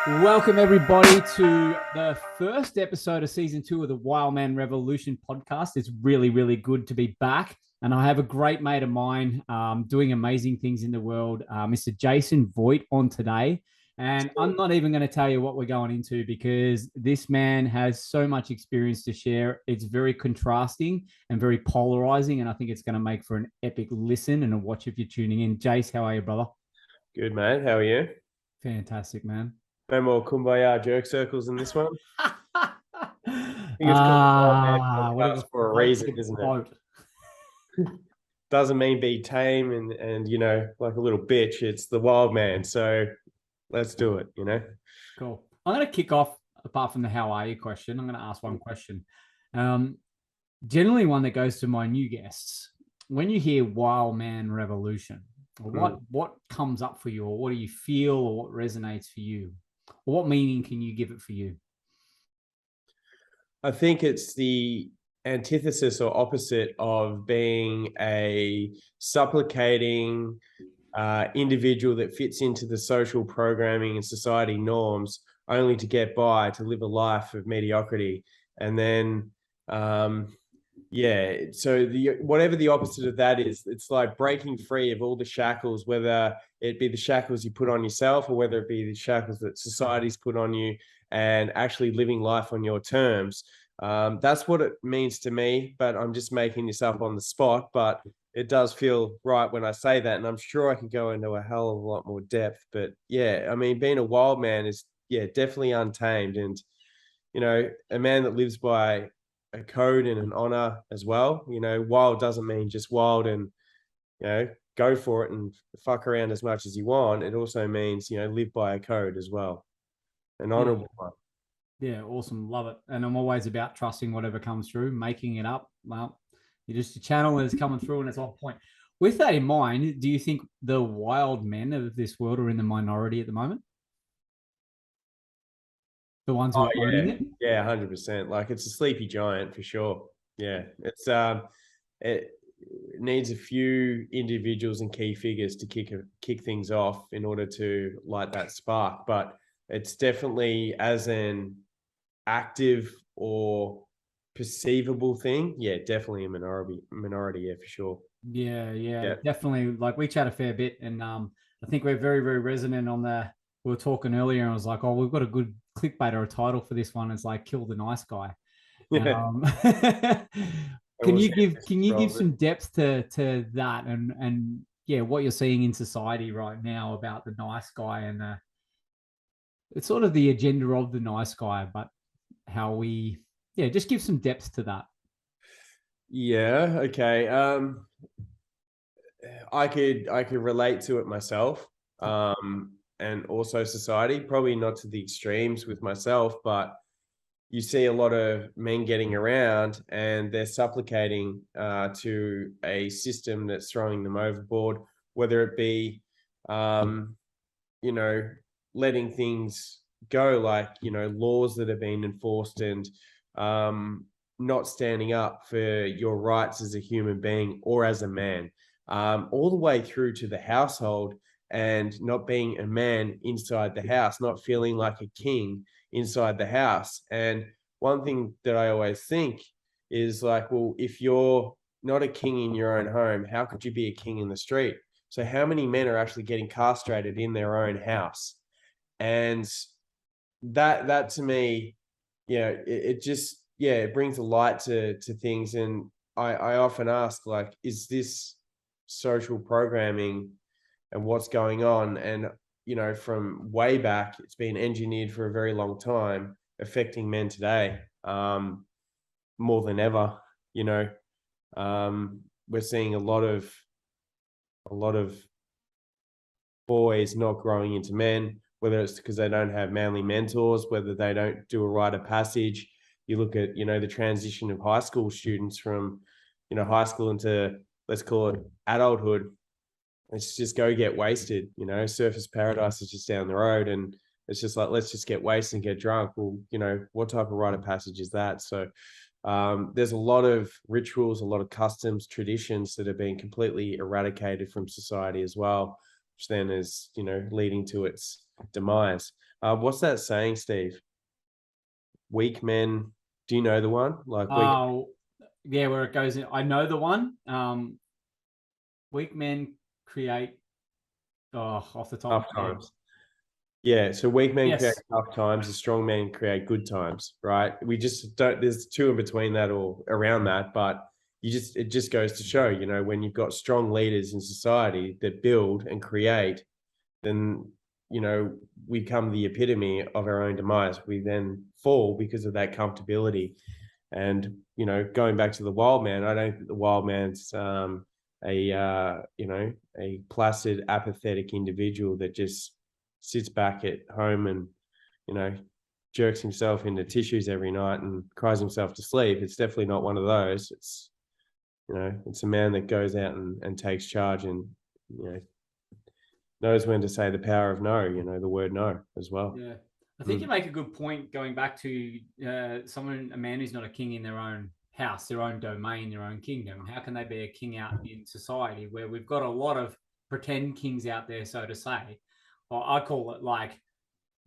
Welcome, everybody, to the first episode of season 2 of the Wildman Revolution podcast. It's really, really good to be back. And I have a great mate of mine doing amazing things in the world, Mr. Jason Voigt, on today. And I'm not even going to tell you what we're going into because this man has so much experience to share. It's very contrasting and very polarizing. And I think it's going to make for an epic listen and a watch if you're tuning in. Jace, how are you, brother? Good, mate. How are you? Fantastic, man. No more kumbaya jerk circles in this one. I think it's called for a reason, isn't it? Doesn't mean be tame and like a little bitch. It's the wild man. So let's do it, Cool. I'm going to kick off, apart from the how are you question. I'm going to ask one question. Generally one that goes to my new guests. When you hear Wild Man Revolution, what comes up for you, or what do you feel, or what resonates for you? Or what meaning can you give it for you? I think it's the antithesis or opposite of being a supplicating individual that fits into the social programming and society norms only to get by, to live a life of mediocrity. And then, so whatever the opposite of that is, it's like breaking free of all the shackles, whether it be the shackles you put on yourself or whether it be the shackles that society's put on you, and actually living life on your terms. That's what it means to me, but I'm just making this up on the spot, but it does feel right when I say that. And I'm sure I could go into a hell of a lot more depth, but yeah, I mean, being a wild man is, definitely untamed. And, a man that lives by a code and an honor as well. Wild doesn't mean just wild and, go for it and fuck around as much as you want. It also means, live by a code as well. An honorable one. Yeah, awesome. Love it. And I'm always about trusting whatever comes through, making it up. Well, you're just a channel that's coming through and it's on point. With that in mind, do you think the wild men of this world are in the minority at the moment? The ones who are owning it? Yeah, 100%. Like, it's a sleepy giant for sure. Yeah, it's it needs a few individuals and key figures to kick things off in order to light that spark. But it's definitely, as an active or perceivable thing, definitely a minority, yeah, for sure. Yeah, definitely. Like, we chat a fair bit, and I think we're very, very resonant on the. We were talking earlier, and I was like, "Oh, we've got a good clickbait or a title for this one." It's like "Kill the Nice Guy." Can you give some depth to that and what you're seeing in society right now about the nice guy and it's sort of the agenda of the nice guy, but how we just give some depth to that. Yeah, okay. I could relate to it myself, and also society, probably not to the extremes with myself, but you see a lot of men getting around and they're supplicating to a system that's throwing them overboard, whether it be, letting things go, like, laws that have been enforced and not standing up for your rights as a human being or as a man, all the way through to the household and not being a man inside the house, not feeling like a king inside the house. And one thing that I always think is like, well, if you're not a king in your own home, how could you be a king in the street? So how many men are actually getting castrated in their own house? And that to me, it just, it brings a light to things. And I often ask, like, is this social programming and what's going on? And, from way back, it's been engineered for a very long time, affecting men today, more than ever. We're seeing a lot of boys not growing into men, whether it's because they don't have manly mentors, whether they don't do a rite of passage. You look at, the transition of high school students from, high school into, let's call it, adulthood. It's just go get wasted. Surface Paradise is just down the road, and it's just like, let's just get wasted and get drunk. Well, what type of rite of passage is that? So there's a lot of rituals, a lot of customs, traditions that have been completely eradicated from society as well, which then is, leading to its demise. What's that saying, Steve? Weak men. Do you know the one? Like weak. Oh, yeah, where it goes in. I know the one. Weak men create. Oh, off the top of Tough my head. times. Yeah, so weak men create Yes. tough times, the strong men create good times, right? We just don't, there's two in between that or around that, but it just goes to show, when you've got strong leaders in society that build and create, then, we become the epitome of our own demise. We then fall because of that comfortability. And, going back to the wild man, I don't think the wild man's a placid, apathetic individual that just sits back at home and, jerks himself into tissues every night and cries himself to sleep. It's definitely not one of those. It's a man that goes out and takes charge and, knows when to say the power of no, the word no as well. Yeah. I think you make a good point going back to a man who's not a king in their own house, their own domain, their own kingdom. How can they be a king out in society where we've got a lot of pretend kings out there, so to say? Or I call it like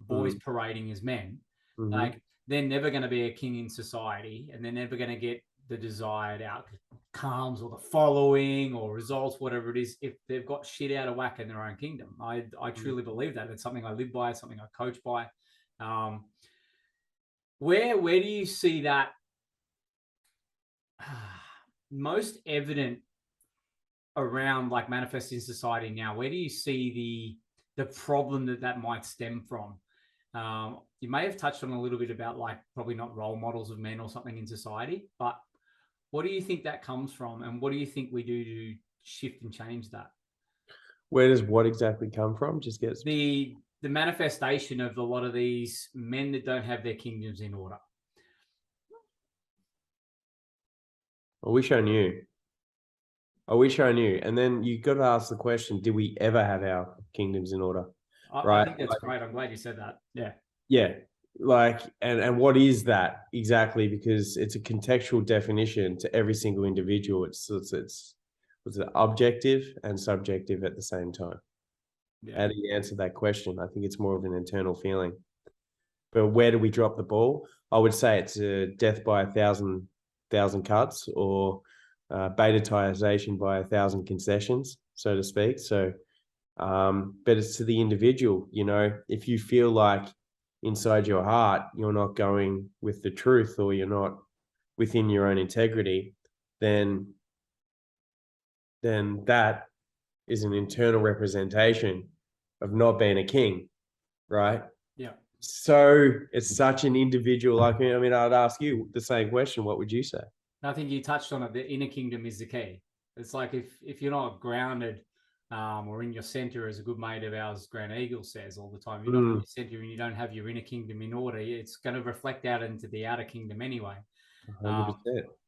boys parading as men. Mm-hmm. Like they're never going to be a king in society, and they're never going to get the desired outcomes or the following or results, whatever it is, if they've got shit out of whack in their own kingdom. I truly believe that. It's something I live by, it's something I coach by. Where do you see that most evident around like manifesting society now? Where do you see the problem that might stem from? You may have touched on a little bit about like probably not role models of men or something in society, but what do you think that comes from, and what do you think we do to shift and change that? Where does what exactly come from? Just get the manifestation of a lot of these men that don't have their kingdoms in order. I wish I knew. And then you got to ask the question: did we ever have our kingdoms in order? I think that's great. I'm glad you said that. Yeah. Yeah. Like, and what is that exactly? Because it's a contextual definition to every single individual. It's objective and subjective at the same time. Yeah. How do you answer that question? I think it's more of an internal feeling. But where do we drop the ball? I would say it's a death by 1,000 cuts, or betatization by 1,000 concessions, so to speak. So, but it's to the individual. If you feel like inside your heart you're not going with the truth, or you're not within your own integrity, then that is an internal representation of not being a king, right? Yeah. So it's such an individual. I'd ask you the same question. What would you say? I think you touched on it. The inner kingdom is the key. It's like if you're not grounded or in your center, as a good mate of ours, Grant Eagle, says all the time, you're not in your center and you don't have your inner kingdom in order, it's going to reflect out into the outer kingdom anyway. 100%.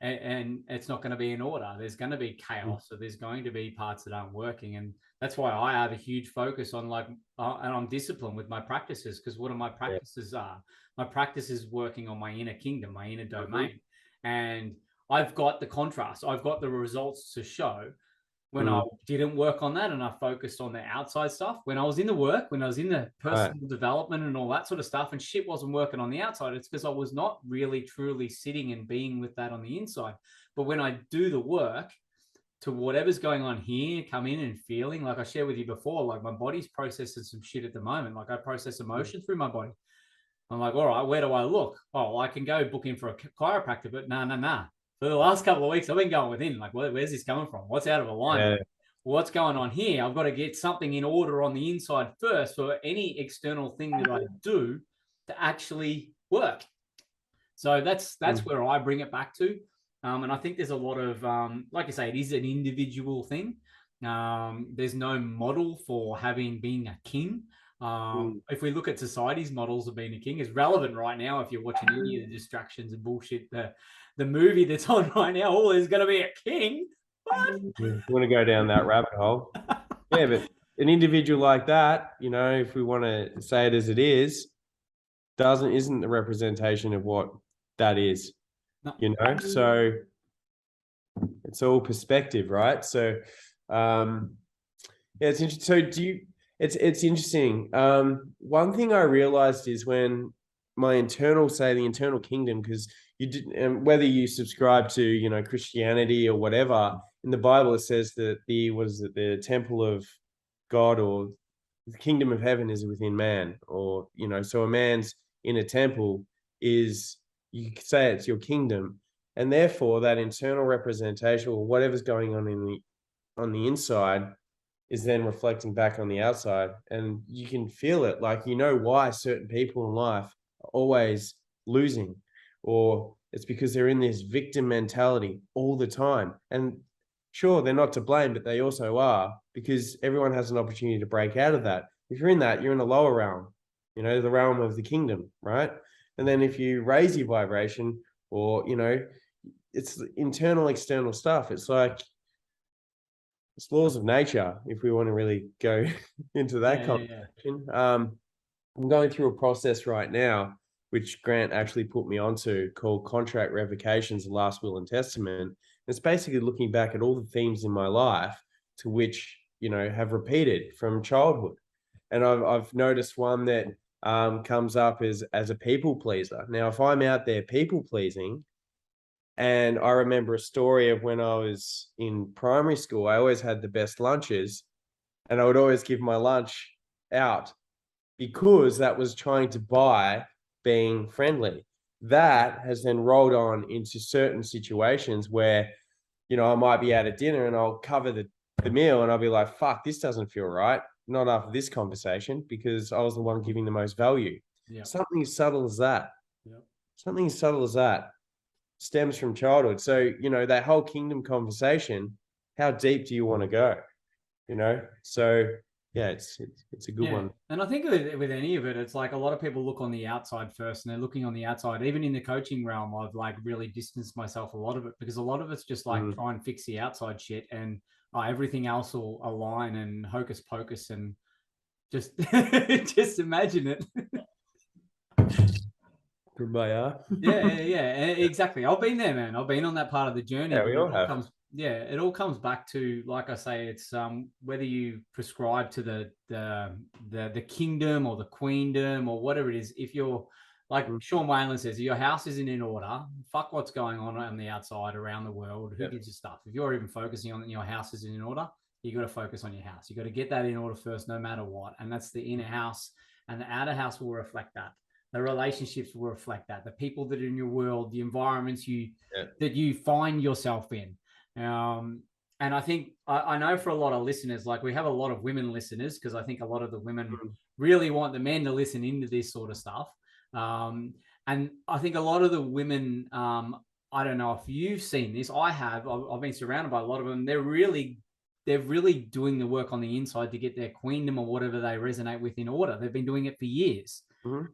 And it's not going to be in order. There's going to be chaos. So there's going to be parts that aren't working. And that's why I have a huge focus on and I'm disciplined with my practices, because what are my practices are? My practice is working on my inner kingdom, my inner domain. And I've got the contrast. I've got the results to show when I didn't work on that and I focused on the outside stuff. When I was in the work, when I was in the personal development and all that sort of stuff, and shit wasn't working on the outside, it's because I was not really truly sitting and being with that on the inside. But when I do the work to whatever's going on here, come in and feeling, like I shared with you before, like my body's processing some shit at the moment. Like I process emotion through my body. I'm like, all right, where do I look? Oh, I can go book in for a chiropractor, but nah. For the last couple of weeks, I've been going within. Like, where's this coming from? What's out of alignment? Yeah. What's going on here? I've got to get something in order on the inside first for any external thing that I do to actually work. So that's where I bring it back to. And I think there's a lot of, like I say, it is an individual thing. There's no model for being a king. If we look at society's models of being a king, is relevant right now. If you're watching any of the distractions and bullshit, the movie that's on right now, there's going to be a king. What? You want to go down that rabbit hole? Yeah, but an individual like that, if we want to say it as it is, isn't the representation of what that is. No. So it's all perspective, right? So, it's interesting. So It's interesting. One thing I realized is when my internal, say the internal kingdom, because you didn't, whether you subscribe to, you know, Christianity or whatever, in the Bible it says that the temple of God, or the kingdom of heaven is within man, or, you know, so a man's in a temple is, you could say it's your kingdom, and therefore that internal representation or whatever's going on on the inside is then reflecting back on the outside, and you can feel it. Like, you know why certain people in life are always losing, or it's because they're in this victim mentality all the time. And sure, they're not to blame, but they also are, because everyone has an opportunity to break out of that. If you're in that, you're in the lower realm, you know, the realm of the kingdom, right? And then if you raise your vibration, or, you know, it's internal, external stuff. It's like, it's laws of nature, if we want to really go into that conversation. I'm going through a process right now, which Grant actually put me onto, called Contract Revocations, the Last Will and Testament. It's basically looking back at all the themes in my life to which, you know, have repeated from childhood. And I've noticed one that comes up as a people pleaser. Now, if I'm out there people pleasing, and I remember a story of when I was in primary school, I always had the best lunches, and I would always give my lunch out because that was trying to buy being friendly. That has then rolled on into certain situations where, you know, I might be out at dinner and I'll cover the meal and I'll be like, fuck, this doesn't feel right. Not after this conversation, because I was the one giving the most value. Yeah. Something as subtle as that. Yeah. Something as subtle as that stems from childhood. So, you know, that whole kingdom conversation, how deep do you want to go? You know? So yeah, it's a good one. And I think with any of it, it's like a lot of people look on the outside first, and they're looking on the outside. Even in the coaching realm, I've like really distanced myself a lot of it, because a lot of it's just like try and fix the outside shit, and everything else will align, and hocus pocus, and just just imagine it. Yeah, exactly. I've been there, man. I've been on that part of the journey. Yeah, we all have. It all comes back to, like I say, it's whether you prescribe to the kingdom or the queendom or whatever it is. If you're like Sean Whalen says, your house isn't in order, fuck what's going on the outside around the world. Who gives you stuff? If you're even focusing on your house isn't in order, you got to focus on your house. You got to get that in order first, no matter what. And that's the inner house, and the outer house will reflect that. The relationships will reflect that. The people that are in your world, the environments that you find yourself in. And I think I know for a lot of listeners, like we have a lot of women listeners, because I think a lot of the women really want the men to listen into this sort of stuff. And I think a lot of the women, I don't know if you've seen this. I have. I've been surrounded by a lot of them. They're really doing the work on the inside to get their queendom or whatever they resonate with in order. They've been doing it for years.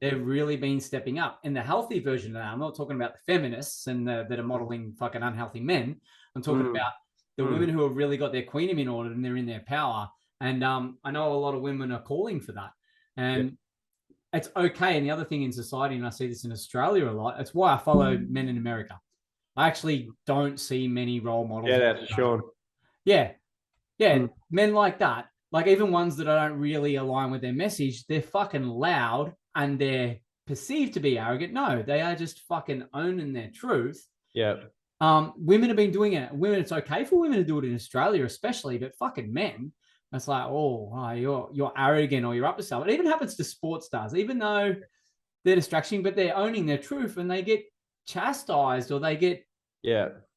They've really been stepping up. In the healthy version of that, I'm not talking about the feminists and that are modeling fucking unhealthy men. I'm talking about the women who have really got their queendom in order and they're in their power. And I know a lot of women are calling for that. And it's okay. And the other thing in society, and I see this in Australia a lot, it's why I follow men in America. I actually don't see many role models. Yeah, that's sure. Yeah. Men like that, like even ones that I don't really align with their message, they're fucking loud and they're perceived to be arrogant. No, they are just fucking owning their truth. Yeah. Women have been doing it. Women, it's okay for women to do it in Australia, especially, but fucking men, it's like, you're arrogant or you're up to something. It even happens to sports stars, even though they're distraction, but they're owning their truth and they get chastised or they get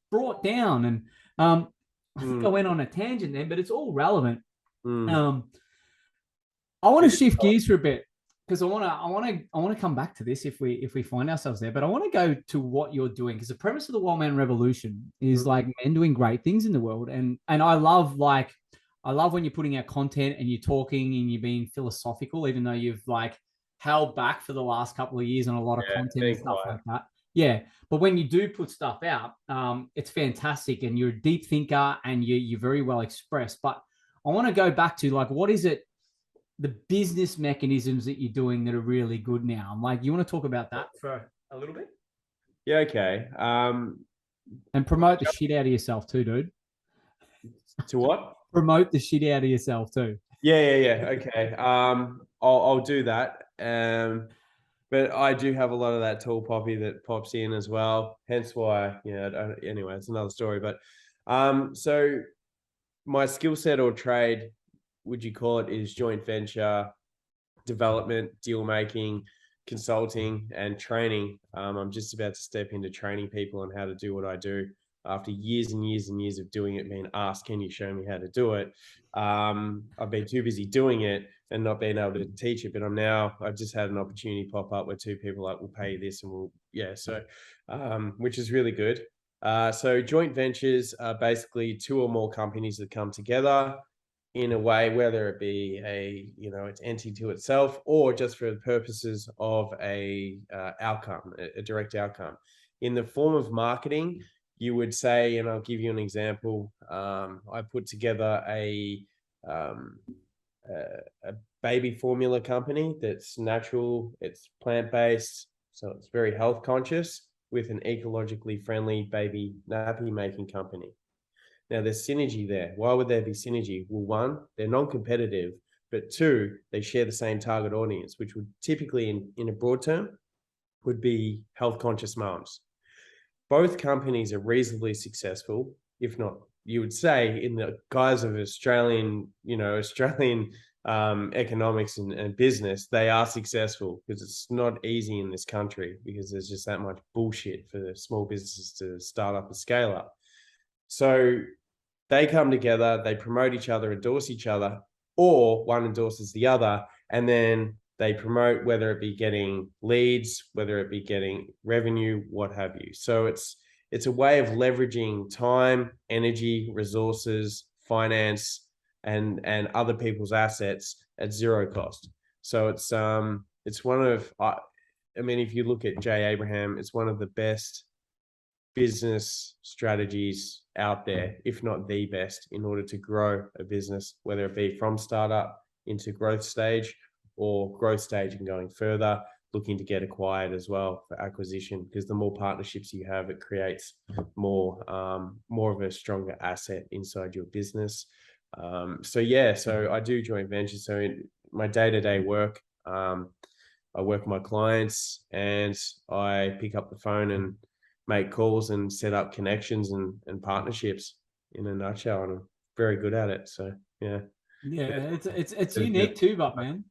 brought down. And I think I went on a tangent there, but it's all relevant. I want to shift gears for a bit, because I want to come back to this if we find ourselves there. But I want to go to what you're doing, because the premise of the Wildman Revolution is like men doing great things in the world, and I love when you're putting out content and you're talking and you're being philosophical, even though you've like held back for the last couple of years on a lot of content and stuff like that. Yeah, but when you do put stuff out, it's fantastic, and you're a deep thinker and you're very well expressed. But I want to go back to like, what is it, the business mechanisms that you're doing that are really good now? I'm like, you want to talk about that for a little bit? Yeah, okay. And promote the shit out of yourself too, dude. To what? Promote the shit out of yourself too. Yeah. Okay. I'll do that. But I do have a lot of that tall poppy that pops in as well. Hence why, anyway, it's another story. But so my skill set or trade, would you call it, is joint venture development, deal making, consulting, and training. I'm just about to step into training people on how to do what I do. After years and years and years of doing it, being asked, "Can you show me how to do it?" I've been too busy doing it and not being able to teach it. But I've just had an opportunity pop up where two people are like, "We'll pay you this," and which is really good. So joint ventures are basically two or more companies that come together in a way, whether it be it's entity to itself or just for the purposes of a outcome, a direct outcome. In the form of marketing, you would say, and I'll give you an example. I put together a baby formula company that's natural, it's plant-based, so it's very health conscious, with an ecologically friendly baby nappy making company. Now, there's synergy there. Why would there be synergy? Well, one, they're non-competitive, but two, they share the same target audience, which would typically, in a broad term, would be health-conscious moms. Both companies are reasonably successful, if not, you would say, in the guise of Australian economics and business, they are successful, because it's not easy in this country because there's just that much bullshit for small businesses to start up and scale up. So they come together, they promote each other, endorse each other, or one endorses the other, and then they promote, whether it be getting leads, whether it be getting revenue, what have you. So it's a way of leveraging time, energy, resources, finance, and other people's assets at zero cost. So it's one of, if you look at Jay Abraham, it's one of the best business strategies out there, if not the best, in order to grow a business, whether it be from startup into growth stage, or growth stage and going further, looking to get acquired as well for acquisition, because the more partnerships you have, it creates more of a stronger asset inside your business. So I do joint ventures. So in my day-to-day work, I work with my clients and I pick up the phone and make calls and set up connections and partnerships, in a nutshell. And I'm very good at it. So yeah. It's unique too, but man.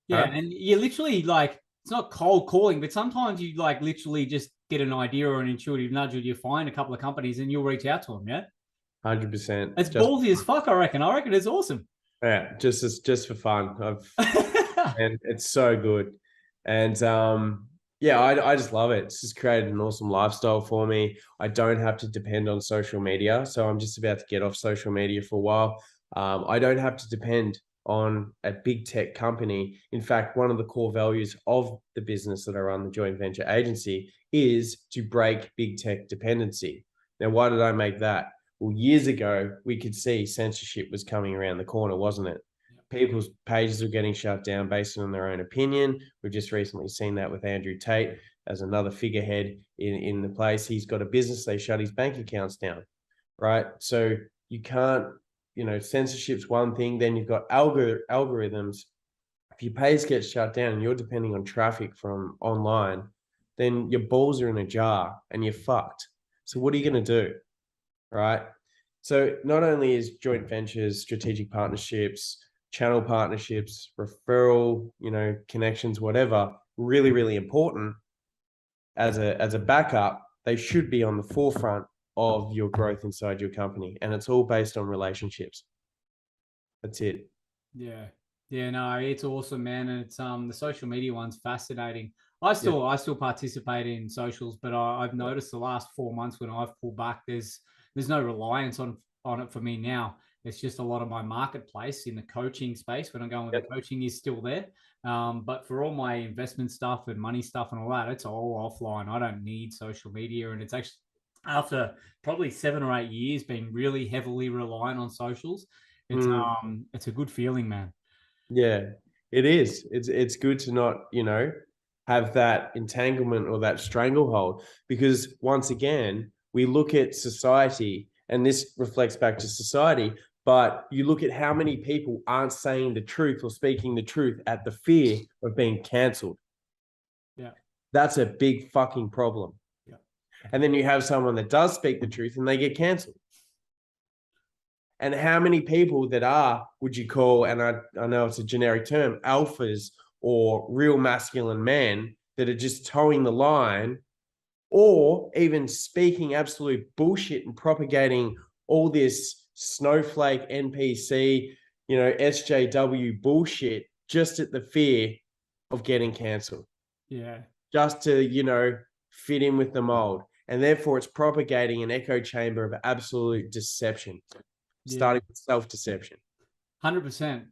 Yeah, and you literally, like, it's not cold calling, but sometimes you like literally just get an idea or an intuitive nudge, or you find a couple of companies and you'll reach out to them. Yeah, 100%. It's ballsy as fuck. I reckon it's awesome. Yeah, just for fun. And it's so good. And I just love it. It's just created an awesome lifestyle for me. I don't have to depend on social media. So I'm just about to get off social media for a while. I don't have to depend on a big tech company. In fact, one of the core values of the business that I run, the joint venture agency, is to break big tech dependency. Now, why did I make that? Well, years ago, we could see censorship was coming around the corner, wasn't it? People's pages were getting shut down based on their own opinion. We've just recently seen that with Andrew Tate as another figurehead in the place. He's got a business, they shut his bank accounts down, right? So you can't, censorship's one thing. Then you've got algorithms. If your page gets shut down and you're depending on traffic from online, then your balls are in a jar and you're fucked. So what are you going to do, right? So not only is joint ventures, strategic partnerships, channel partnerships, referral, connections, whatever, really, really important as a backup, they should be on the forefront of your growth inside your company. And it's all based on relationships. That's it. Yeah. Yeah, no, it's awesome, man. And it's the social media one's fascinating. I still participate in socials, but I've noticed the last 4 months when I've pulled back, there's no reliance on it for me now. It's just a lot of my marketplace in the coaching space. When I'm going with the coaching is still there. But for all my investment stuff and money stuff and all that, it's all offline. I don't need social media. And it's actually, after probably 7 or 8 years being really heavily reliant on socials, it's a good feeling, man. Yeah, it is. It's good to not, have that entanglement or that stranglehold, because once again, we look at society, and this reflects back to society. But you look at how many people aren't saying the truth or speaking the truth at the fear of being cancelled. Yeah. That's a big fucking problem. Yeah. And then you have someone that does speak the truth and they get cancelled. And how many people that are, would you call, and I know it's a generic term, alphas or real masculine men that are just towing the line, or even speaking absolute bullshit and propagating all this snowflake NPC, SJW bullshit just at the fear of getting cancelled. Yeah. Just to, fit in with the mold. And therefore it's propagating an echo chamber of absolute deception. Starting with self-deception. 100%.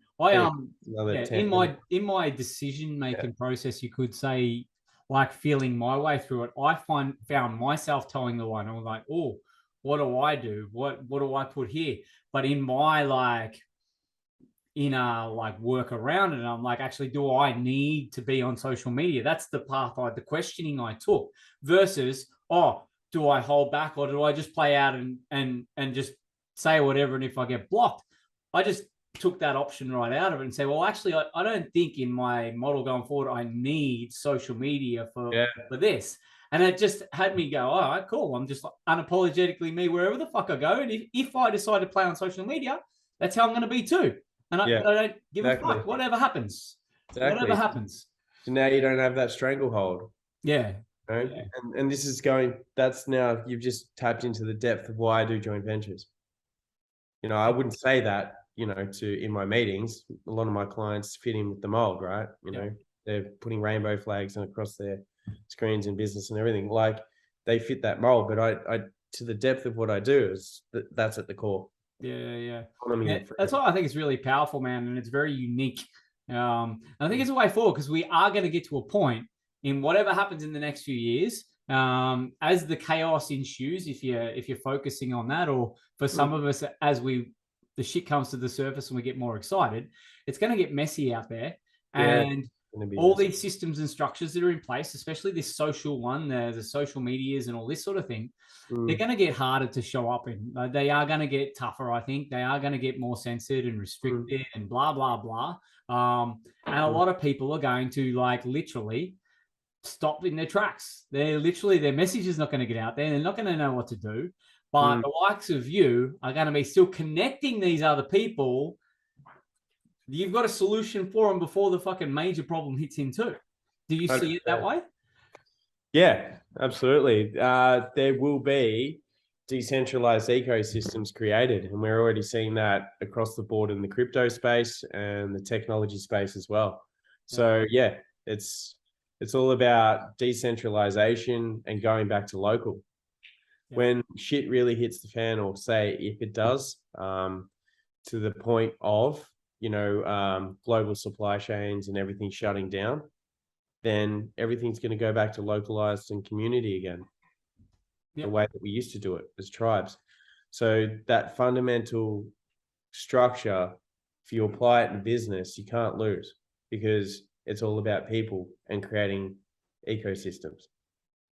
In my decision-making process, you could say, like, feeling my way through it, I found myself towing the line. I was like, oh, what do I do? What do I put here? But in my inner work around it, I'm like, actually, do I need to be on social media? That's the path the questioning I took, versus, do I hold back, or do I just play out and just say whatever, and if I get blocked, I just took that option right out of it and say, well, actually, I don't think in my model going forward I need social media for this. And it just had me go, all right, cool. I'm just unapologetically me wherever the fuck I go. And if I decide to play on social media, that's how I'm going to be too. And I don't give a fuck. Whatever happens. Exactly. Whatever happens. So now you don't have that stranglehold. Yeah. Right? Yeah. And this is that's now, you've just tapped into the depth of why I do joint ventures. I wouldn't say that, in my meetings. A lot of my clients fit in with the mold, right? They're putting rainbow flags across their screens in business and everything. They fit that mold, but I to the depth of what I do is that's at the core. Yeah. That's why I think it's really powerful, man, and it's very unique. And I think it's a way forward, because we are going to get to a point in whatever happens in the next few years, as the chaos ensues, if you're focusing on that, or for some of us, as the shit comes to the surface and we get more excited, it's going to get messy out there. And all these systems and structures that are in place, especially this social one, the social medias and all this sort of thing, they're going to get harder to show up in. They are going to get tougher, I think. They are going to get more censored and restricted and blah, blah, blah. And a lot of people are going to literally stop in their tracks. Their message is not going to get out there. They're not going to know what to do. But the likes of you are going to be still connecting these other people. You've got a solution for them before the fucking major problem hits in too. Do you see it that way? Yeah, absolutely. There will be decentralized ecosystems created, and we're already seeing that across the board in the crypto space and the technology space as well. So it's all about decentralization and going back to local. When shit really hits the fan, or say if it does, to the point of global supply chains and everything shutting down, then everything's going to go back to localized and community again, the way that we used to do it as tribes. So that fundamental structure, if you apply it in business, you can't lose, because it's all about people and creating ecosystems.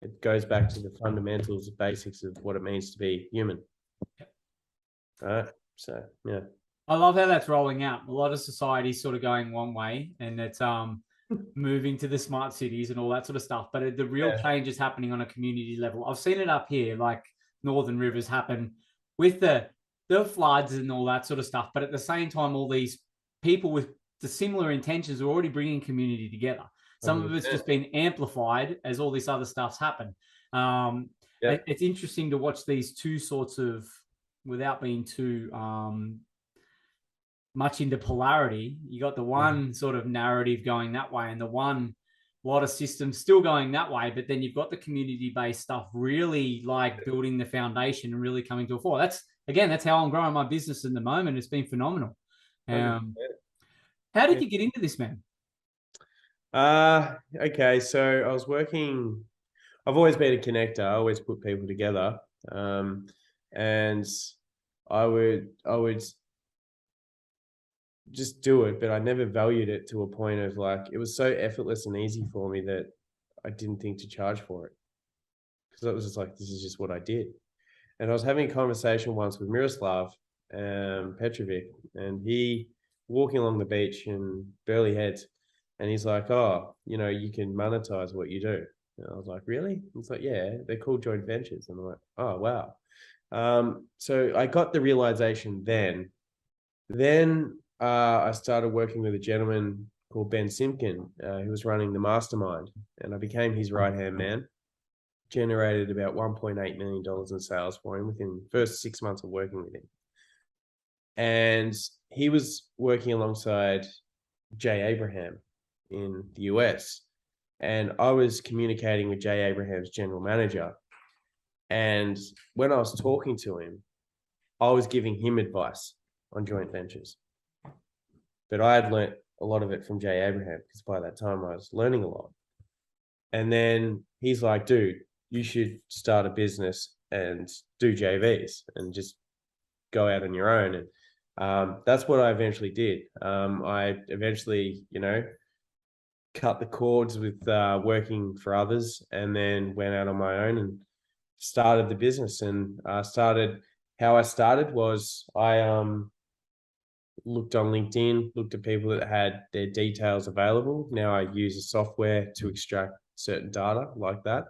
It goes back to the fundamentals, the basics of what it means to be human. All right. So, yeah. I love how that's rolling out. A lot of society's sort of going one way, and it's moving to the smart cities and all that sort of stuff. But the real change is happening on a community level. I've seen it up here, like Northern Rivers happen with the floods and all that sort of stuff. But at the same time, all these people with the similar intentions are already bringing community together. Some of it's just been amplified as all this other stuff's happened. It's interesting to watch these two sorts of, without being too much into polarity, you got the one sort of narrative going that way, and the one lot of systems still going that way, but then you've got the community-based stuff really building the foundation and really coming to a fore. That's how I'm growing my business in the moment. It's been phenomenal. How did you get into this, man? Okay, so I was working, I've always been a connector. I always put people together. And I would just do it, but I never valued it to a point of it was so effortless and easy for me that I didn't think to charge for it, because it was just this is just what I did. And I was having a conversation once with Miroslav, Petrovic, and he walking along the beach in Burleigh Heads, and he's like, "Oh, you can monetize what you do." And I was like, "Really?" He's like, "Yeah, they're called joint ventures." And I'm like, "Oh, wow." So I got the realization then. Then I started working with a gentleman called Ben Simpkin, who was running the mastermind, and I became his right-hand man. Generated about $1.8 million in sales for him within the first 6 months of working with him. And he was working alongside Jay Abraham in the US. And I was communicating with Jay Abraham's general manager. And when I was talking to him, I was giving him advice on joint ventures. But I had learnt a lot of it from Jay Abraham, because by that time I was learning a lot. And then he's like, "Dude, you should start a business and do JVs and just go out on your own." And that's what I eventually did. I eventually, cut the cords with working for others, and then went out on my own and started the business. And how I started was I looked on LinkedIn, looked at people that had their details available. Now I use a software to extract certain data like that,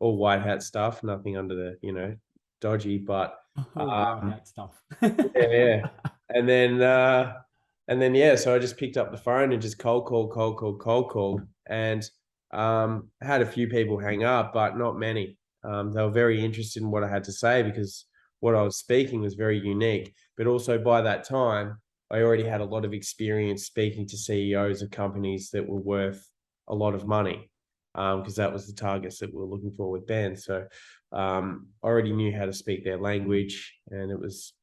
all white hat stuff, nothing under the, dodgy, but white hat stuff. yeah. And then, yeah, so I just picked up the phone and just cold called, and had a few people hang up, but not many. They were very interested in what I had to say, because what I was speaking was very unique. But also by that time, I already had a lot of experience speaking to CEOs of companies that were worth a lot of money, because that was the targets that we were looking for with Ben. So I already knew how to speak their language, and it was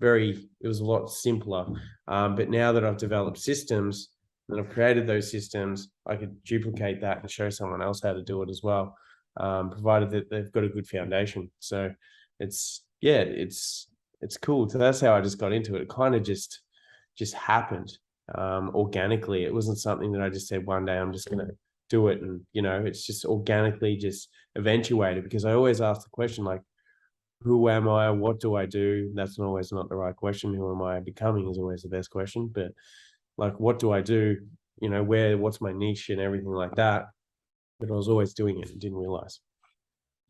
a lot simpler. But now that I've developed systems and I've created those systems, I could duplicate that and show someone else how to do it as well, provided that they've got a good foundation. So it's cool. So that's how I just got into it. It kind of just happened organically. It wasn't something that I just said one day I'm just going to do it, and it's just organically just eventuated, because I always ask the question, like, who am I? What do I do? That's always not the right question. Who am I becoming is always the best question. But like, what do I do? What's my niche and everything like that. But I was always doing it and didn't realize.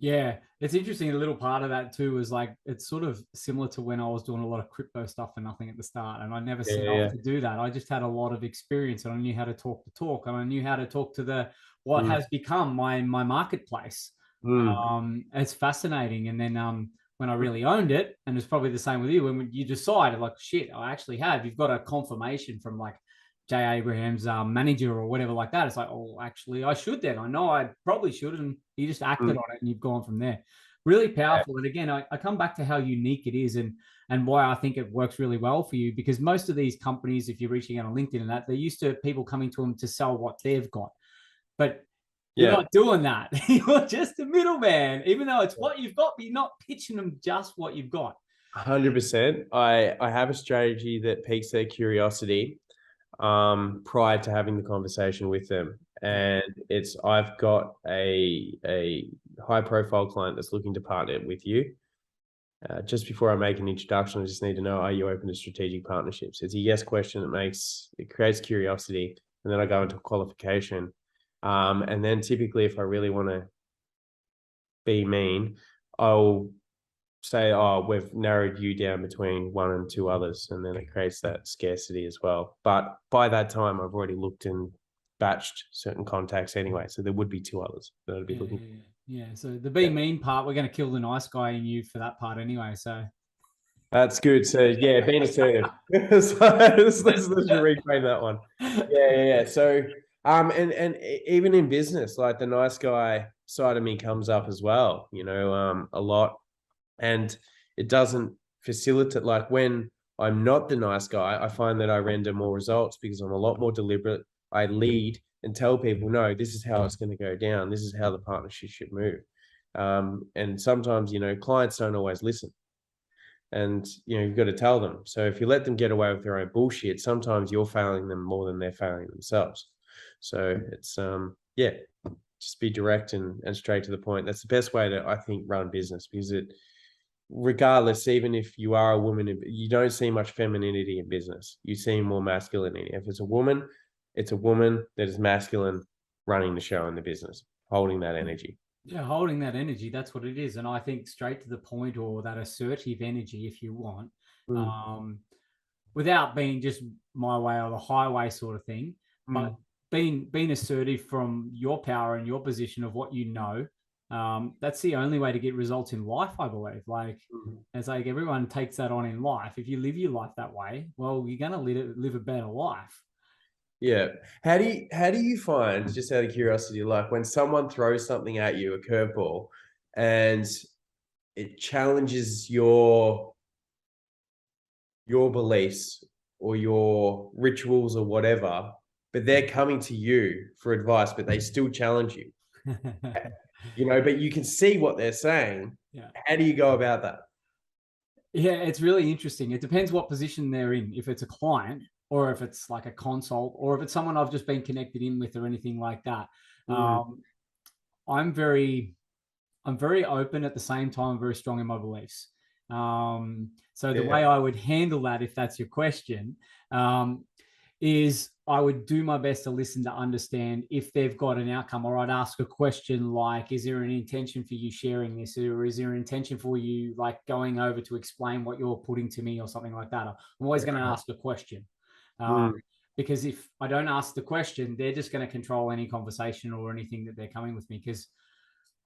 Yeah, it's interesting. A little part of that too is like, it's sort of similar to when I was doing a lot of crypto stuff for nothing at the start, and I never set off to do that. I just had a lot of experience, and I knew how to talk the talk, and I knew how to talk to what has become my marketplace. It's fascinating. And then when I really owned it, and it's probably the same with you, when you decide like, shit, I actually have, you've got a confirmation from like Jay Abraham's manager or whatever like that. It's like, oh, actually, I should then. I know I probably should. And you just acted on it, and you've gone from there. Really powerful. And again, I come back to how unique it is, and why I think it works really well for you, because most of these companies, if you're reaching out on LinkedIn and that, they're used to people coming to them to sell what they've got. But you're not doing that. You're just a middleman, even though it's what you've got, but you're not pitching them just what you've got. 100%. I have a strategy that piques their curiosity prior to having the conversation with them. And I've got a high profile client that's looking to partner with you. Just before I make an introduction, I just need to know, are you open to strategic partnerships? It's a yes question. It creates curiosity. And then I go into qualification. And then typically, if I really want to be mean, I'll say, "Oh, we've narrowed you down between one and two others," and then it creates that scarcity as well. But by that time, I've already looked and batched certain contacts anyway, so there would be two others that I'd be looking. Yeah. So the be mean part, we're going to kill the nice guy in you for that part anyway. So that's good. So yeah, being assertive. So let's reframe that one. Yeah. So and even in business, like, the nice guy side of me comes up as well, a lot. And it doesn't facilitate, like, when I'm not the nice guy, I find that I render more results because I'm a lot more deliberate. I lead and tell people, no, this is how it's going to go down. This is how the partnership should move. And sometimes, clients don't always listen. And, you've got to tell them. So if you let them get away with their own bullshit, sometimes you're failing them more than they're failing themselves. So it's, just be direct and straight to the point. That's the best way to, I think, run business, because regardless, even if you are a woman, you don't see much femininity in business. You see more masculinity. If it's a woman that is masculine running the show in the business, holding that energy. Yeah, holding that energy, that's what it is. And I think straight to the point, or that assertive energy, if you want, without being just my way or the highway sort of thing, but being assertive from your power and your position of what you know. That's the only way to get results in life, I believe. Like, it's like everyone takes that on in life. If you live your life that way, well, you're going to live a better life. Yeah. How do you find, just out of curiosity, like when someone throws something at you, a curveball, and it challenges your beliefs or your rituals or whatever, but they're coming to you for advice, but they still challenge you, but you can see what they're saying. Yeah. How do you go about that? Yeah, it's really interesting. It depends what position they're in. If it's a client, or if it's like a consult, or if it's someone I've just been connected in with, or anything like that. I'm very open at the same time, very strong in my beliefs. So the way I would handle that, if that's your question, is I would do my best to listen to understand if they've got an outcome, or I'd ask a question like, is there an intention for you sharing this? Or is there an intention for you like going over to explain what you're putting to me, or something like that? I'm always going to ask a question. Because if I don't ask the question, they're just going to control any conversation or anything that they're coming with me. Because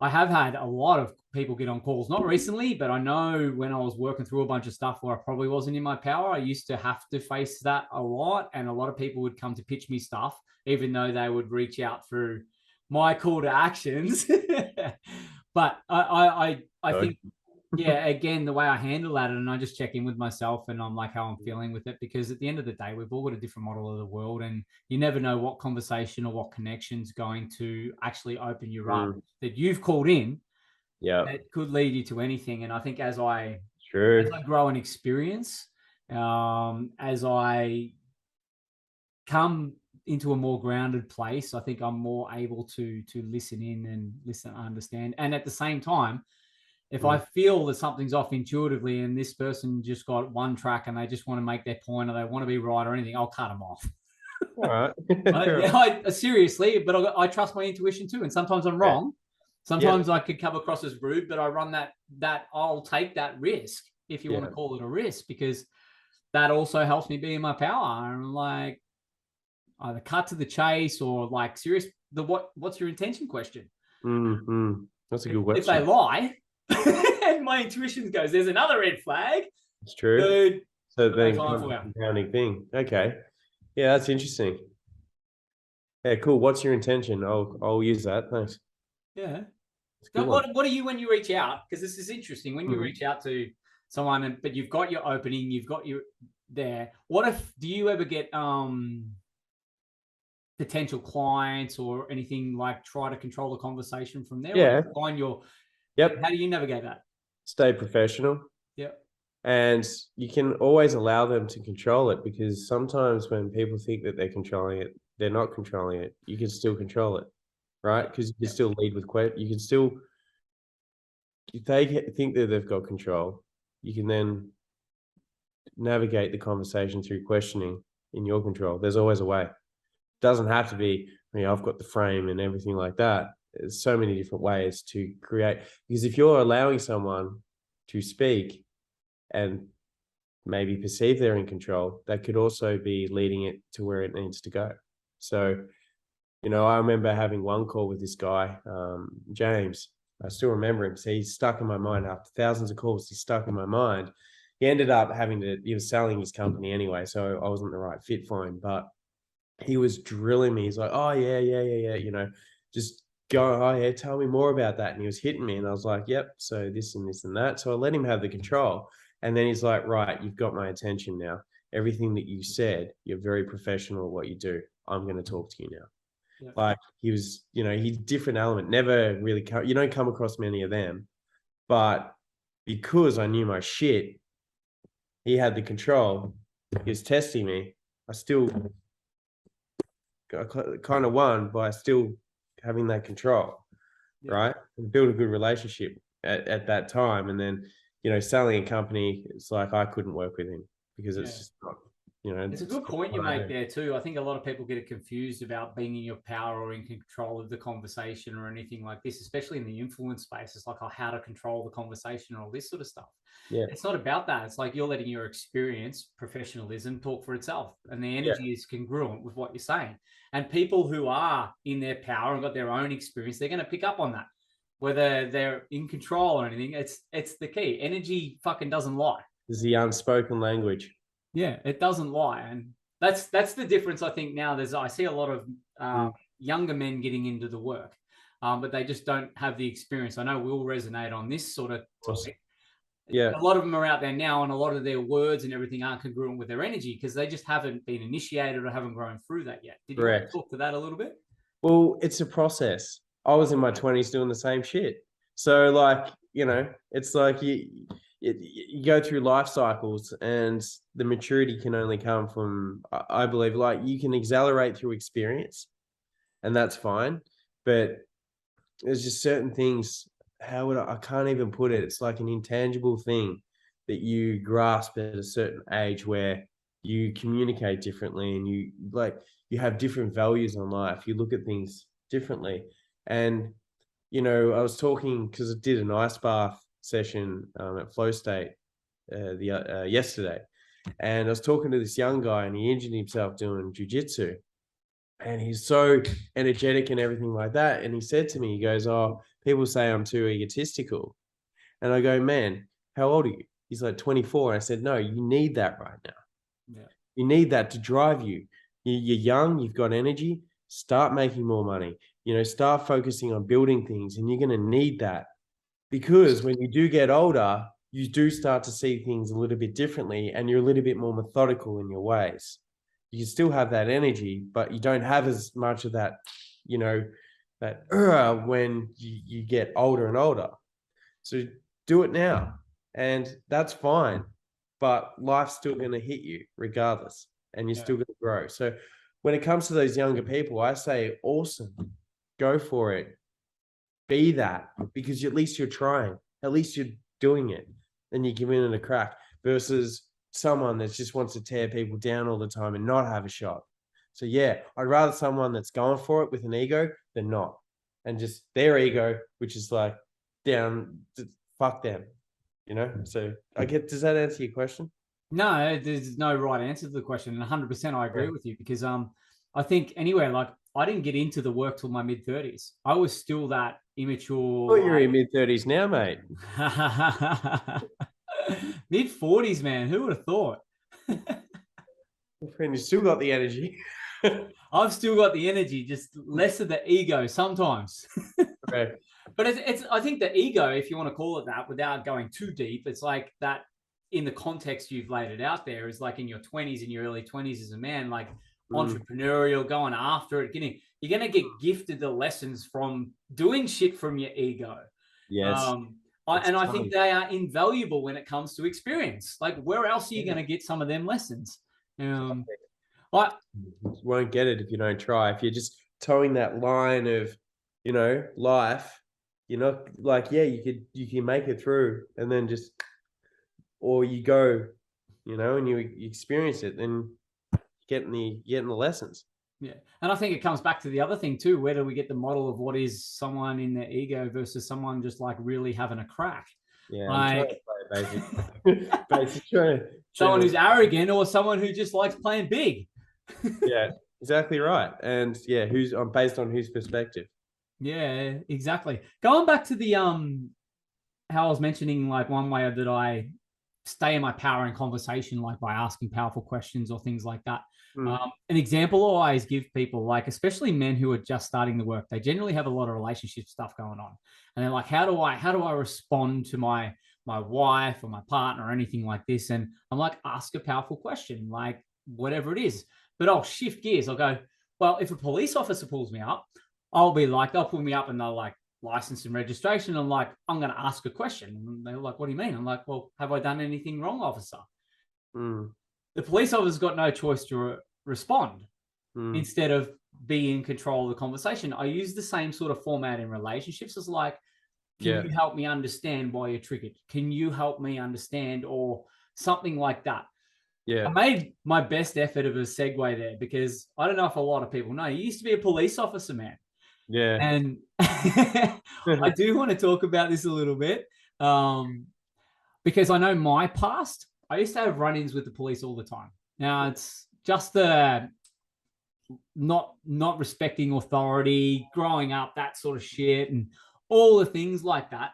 I have had a lot of people get on calls, not recently, but I know when I was working through a bunch of stuff where I probably wasn't in my power, I used to have to face that a lot. And a lot of people would come to pitch me stuff, even though they would reach out through my call to actions. But I think, yeah, again, the way I handle that, and I just check in with myself and I'm like how I'm feeling with it, because at the end of the day, we've all got a different model of the world, and you never know what conversation or what connection's going to actually open you up that you've called in. Yeah, that could lead you to anything. And I think as I grow in experience, as I come into a more grounded place, I think I'm more able to listen in and listen, understand. And at the same time, if I feel that something's off intuitively and this person just got one track and they just want to make their point, or they want to be right or anything, I'll cut them off. All right. Seriously, but I trust my intuition too. And sometimes I'm wrong. Sometimes I could come across as rude, but I run that I'll take that risk, if you want to call it a risk, because that also helps me be in my power. And like, either cut to the chase, or like serious, what's your intention question? That's a good question. If they lie, and my intuition goes, there's another red flag. It's true. Dude, so then compounding thing. Okay. Yeah, that's interesting. Yeah, cool. What's your intention? I'll use that. Thanks. Yeah. Now, what are you when you reach out? Because this is interesting. When you reach out to someone, but you've got your opening, you've got your there. Do you ever get potential clients or anything, like try to control the conversation from there? Yeah. Find your. Yep. How do you navigate that? Stay professional. Yep. And you can always allow them to control it, because sometimes when people think that they're controlling it, they're not controlling it. You can still control it, right? Because you can still lead with questions. You can still, if they think that they've got control, you can then navigate the conversation through questioning in your control. There's always a way. It doesn't have to be, I've got the frame and everything like that. There's so many different ways to create, because if you're allowing someone to speak and maybe perceive they're in control, that could also be leading it to where it needs to go. So, I remember having one call with this guy, James. I still remember him. So he's stuck in my mind after thousands of calls. He's stuck in my mind. He ended up he was selling his company anyway, so I wasn't the right fit for him, but he was drilling me. He's like, oh yeah, just go, oh yeah, tell me more about that. And he was hitting me, and I was like, yep, so this and this and that. So I let him have the control. And then he's like, right, you've got my attention now. Everything that you said, you're very professional at what you do. I'm going to talk to you now. Yep. Like he was, he's different element. Never really, you don't come across many of them. But because I knew my shit, he had the control. He was testing me. I still kind of won by still having that control, right? And build a good relationship at that time. And then selling a company, it's like I couldn't work with him because it's just not, it's a good point you make there too. I think a lot of people get it confused about being in your power or in control of the conversation or anything like this, especially in the influence space. It's like, how to control the conversation and all this sort of stuff. Yeah. It's not about that. It's like you're letting your experience, professionalism talk for itself, and the energy is congruent with what you're saying. And people who are in their power and got their own experience, they're going to pick up on that. Whether they're in control or anything, it's the key. Energy fucking doesn't lie. It's the unspoken language. Yeah, it doesn't lie, and that's the difference. I think now I see a lot of younger men getting into the work, but they just don't have the experience. I know we'll resonate on this sort of topic. Yeah, a lot of them are out there now, and a lot of their words and everything aren't congruent with their energy because they just haven't been initiated or haven't grown through that yet. Did you want to talk to that a little bit? Well, it's a process. I was in my 20s doing the same shit. So, like, it's like you go through life cycles, and the maturity can only come from, I believe, like, you can accelerate through experience, and that's fine. But there's just certain things, I can't even put it. It's like an intangible thing that you grasp at a certain age where you communicate differently, and you have different values on life. You look at things differently. And, I was talking, because I did an ice bath session at Flow State yesterday. And I was talking to this young guy, and he injured himself doing jiu-jitsu. And he's so energetic and everything like that. And he said to me, he goes, "Oh, people say I'm too egotistical." And I go, "Man, how old are you?" He's like 24. And I said, "No, you need that right now. Yeah. You need that to drive you. You're young, you've got energy, start making more money, start focusing on building things, and you're going to need that. Because when you do get older, you do start to see things a little bit differently, and you're a little bit more methodical in your ways. You still have that energy, but you don't have as much of that, when you get older and older. So do it now, and that's fine. But life's still going to hit you regardless, and you're still going to grow. So when it comes to those younger people, I say, awesome, go for it. Be that, because at least you're trying, at least you're doing it, and you're giving it a crack, versus someone that just wants to tear people down all the time and not have a shot. So yeah, I'd rather someone that's going for it with an ego than not, and just their ego, which is like down, fuck them. So does that answer your question? No, there's no right answer to the question. And 100% I agree with you, because I think anyway, like, I didn't get into the work till my mid-30s. I was still that immature. Well, you're in mid-30s now, mate. Mid-40s, man. Who would have thought? And you still got the energy. I've still got the energy, just less of the ego sometimes. Okay. But it's I think the ego, if you want to call it that, without going too deep, it's like that in the context you've laid it out there, is like in your 20s, in your early 20s as a man, like entrepreneurial, going after it, you're going to get gifted the lessons from doing shit from your ego. Yes. I think they are invaluable when it comes to experience. Like, where else are you going to get some of them lessons? You won't get it if you don't try. If you're just towing that line of, life, you're not like, you can make it through, and then or you go, and you experience it, then getting the lessons. Yeah. And I think it comes back to the other thing too. Where do we get the model of what is someone in their ego versus someone just like really having a crack? Yeah. Like, basically someone who's arrogant, or someone who just likes playing big. Yeah, exactly right. And yeah, who's based on whose perspective? Yeah, exactly. Going back to the how I was mentioning, like, one way that I stay in my power in conversation, like by asking powerful questions or things like that. An example I always give people, like especially men who are just starting the work, they generally have a lot of relationship stuff going on, and they're like, how do I respond to my wife or my partner or anything like this? And I'm like, ask a powerful question, like whatever it is. But I'll shift gears. I'll go, well, if a police officer pulls me up, I'll be like, they'll pull me up and they'll like, license and registration. I'm like, I'm going to ask a question. And they're like, what do you mean? I'm like, well, have I done anything wrong, officer? The police officer's got no choice to respond. Instead of be in control of the conversation. I use the same sort of format in relationships. As like, Can you help me understand why you're triggered? Can you help me understand, or something like that? Yeah. I made my best effort of a segue there because I don't know if a lot of people know. You used to be a police officer, man. Yeah. And I do want to talk about this a little bit because I know my past. I used to have run-ins with the police all the time. Now, it's just the not respecting authority, growing up, that sort of shit, and all the things like that.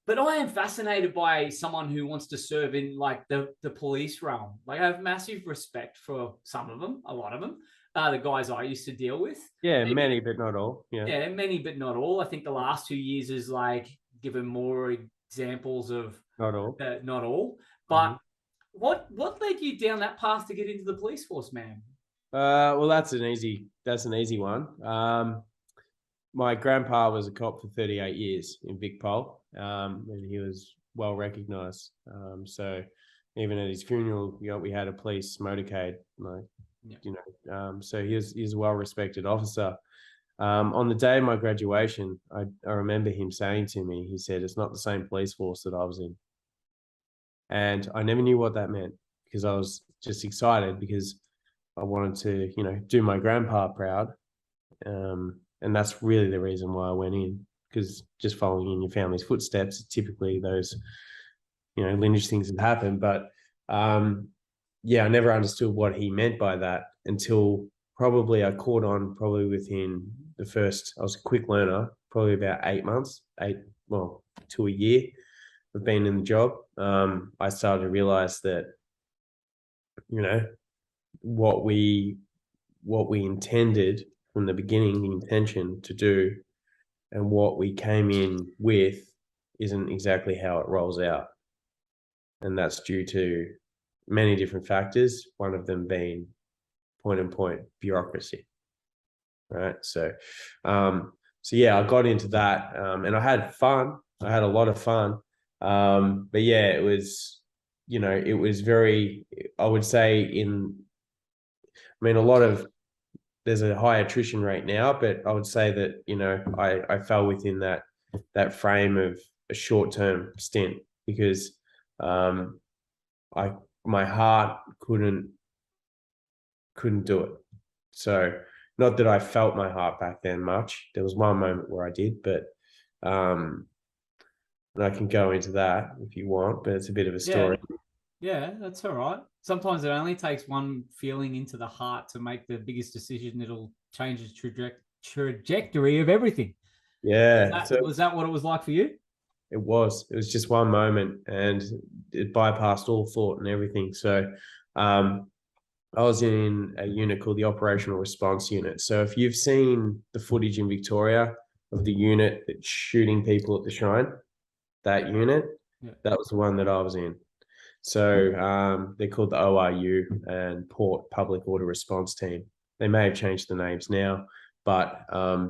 But I am fascinated by someone who wants to serve in like the police realm. Like, I have massive respect for some of them, a lot of them, the guys I used to deal with. Yeah, many, but not all. Yeah, many, but not all. I think the last 2 years is like given more examples of not all. Not all. But what led you down that path to get into the police force, man? Well, that's an easy one. My grandpa was a cop for 38 years in Vicpol, and he was well recognised. So even at his funeral, we had a police motorcade, so he's a well respected officer. On the day of my graduation, I remember him saying to me, he said, "It's not the same police force that I was in." And I never knew what that meant because I was just excited because I wanted to, do my grandpa proud. And that's really the reason why I went in, because just following in your family's footsteps, typically those, lineage things that happen. But I never understood what he meant by that until probably I caught on within the first, I was a quick learner, probably about 8 months, to a year of being in the job. I started to realize that, what we intended from the beginning, the intention to do, and what we came in with isn't exactly how it rolls out. And that's due to many different factors, one of them being point bureaucracy. Right. So, I got into that, and I had fun. I had a lot of fun. But yeah, it was very, I would say there's a high attrition rate now, but I would say that, I fell within that frame of a short-term stint because my heart couldn't do it. So not that I felt my heart back then much. There was one moment where I did, but and I can go into that if you want, but it's a bit of a story. Yeah, that's all right. Sometimes it only takes one feeling into the heart to make the biggest decision. It'll change the trajectory of everything. Yeah. Was that what it was like for you? It was just one moment, and it bypassed all thought and everything. So I was in a unit called the Operational Response Unit. So if you've seen the footage in Victoria of the unit that's shooting people at the shrine, that unit, that was the one that I was in. So they're called the ORU and Port Public Order Response Team. They may have changed the names now, but I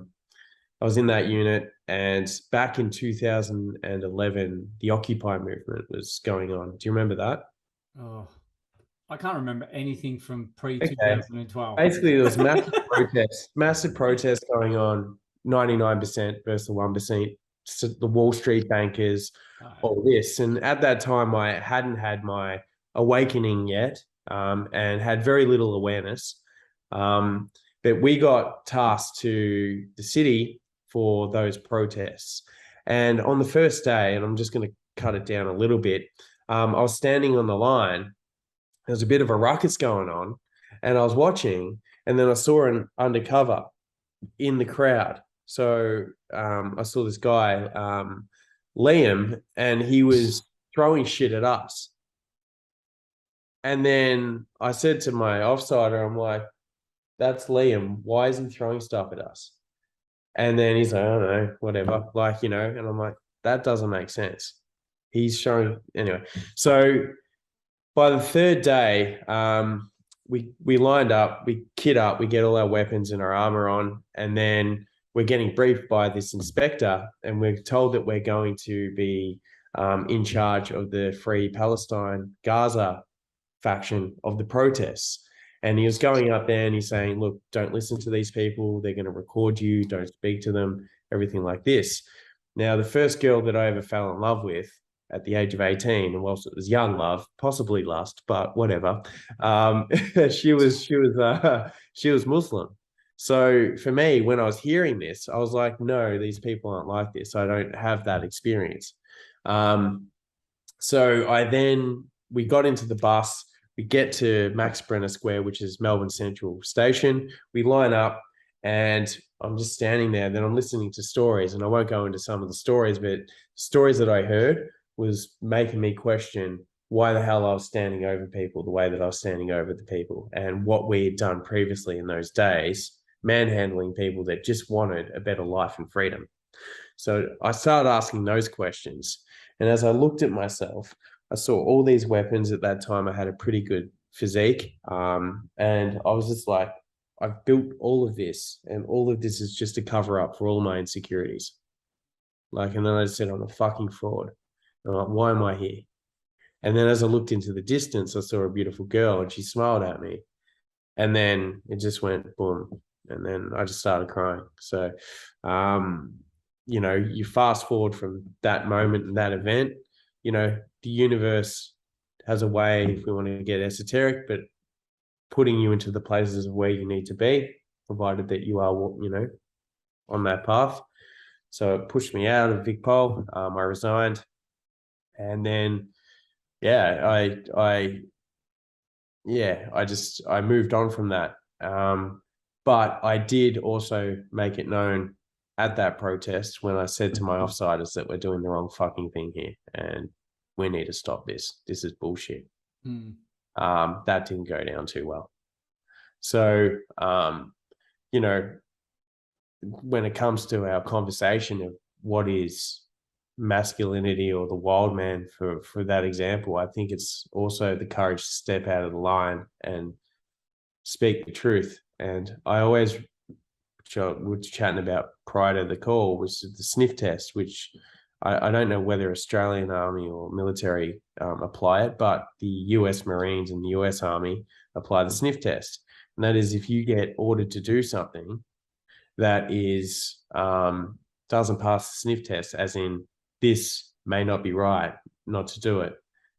was in that unit. And back in 2011, the Occupy movement was going on. Do you remember that? Oh, I can't remember anything from pre-2012. Basically, there was massive protests going on, 99% versus the 1%. So the Wall Street bankers, all this. And at that time, I hadn't had my awakening yet, and had very little awareness. But we got tasked to the city for those protests. And on the first day, and I'm just going to cut it down a little bit, I was standing on the line. There was a bit of a ruckus going on, and I was watching, and then I saw an undercover in the crowd. So I saw this guy, Liam, and he was throwing shit at us. And then I said to my offsider, I'm like, "That's Liam. Why is he throwing stuff at us?" And then he's like, "I don't know, whatever." And I'm like, that doesn't make sense. He's showing anyway. So by the third day, we lined up, we kit up, we get all our weapons and our armor on, and then we're getting briefed by this inspector, and we're told that we're going to be in charge of the Free Palestine Gaza faction of the protests. And he was going up there and he's saying, "Look, don't listen to these people. They're going to record you. Don't speak to them," everything like this. Now, the first girl that I ever fell in love with at the age of 18, and whilst it was young love, possibly lust, but whatever, she was Muslim. So for me, when I was hearing this, I was like, no, these people aren't like this. I don't have that experience. So we got into the bus. We get to Max Brenner Square, which is Melbourne Central Station. We line up, and I'm just standing there. Then I'm listening to stories, and I won't go into some of the stories, but stories that I heard was making me question why the hell I was standing over people the way that I was standing over the people, and what we had done previously in those days, manhandling people that just wanted a better life and freedom. So I started asking those questions. And as I looked at myself, I saw all these weapons. At that time, I had a pretty good physique. And I was just like, I've built all of this, and all of this is just to cover up for all my insecurities. Like, and then I said, I'm a fucking fraud. And I'm like, why am I here? And then as I looked into the distance, I saw a beautiful girl, and she smiled at me. And then it just went boom. And then I just started crying. So, you fast forward from that moment and that event, the universe has a way, if we want to get esoteric, but putting you into the places of where you need to be, provided that you are, on that path. So it pushed me out of VicPol. I resigned. And then, I moved on from that. But I did also make it known at that protest when I said to my offsiders that we're doing the wrong fucking thing here, and we need to stop this. This is bullshit. That didn't go down too well. So, when it comes to our conversation of what is masculinity or the wild man, for that example, I think it's also the courage to step out of the line and speak the truth. And I always, which I was chatting about prior to the call, was the sniff test, which I don't know whether Australian Army or military apply it, but the US Marines and the US Army apply the sniff test. And that is, if you get ordered to do something that is doesn't pass the sniff test, as in this may not be right, not to do it,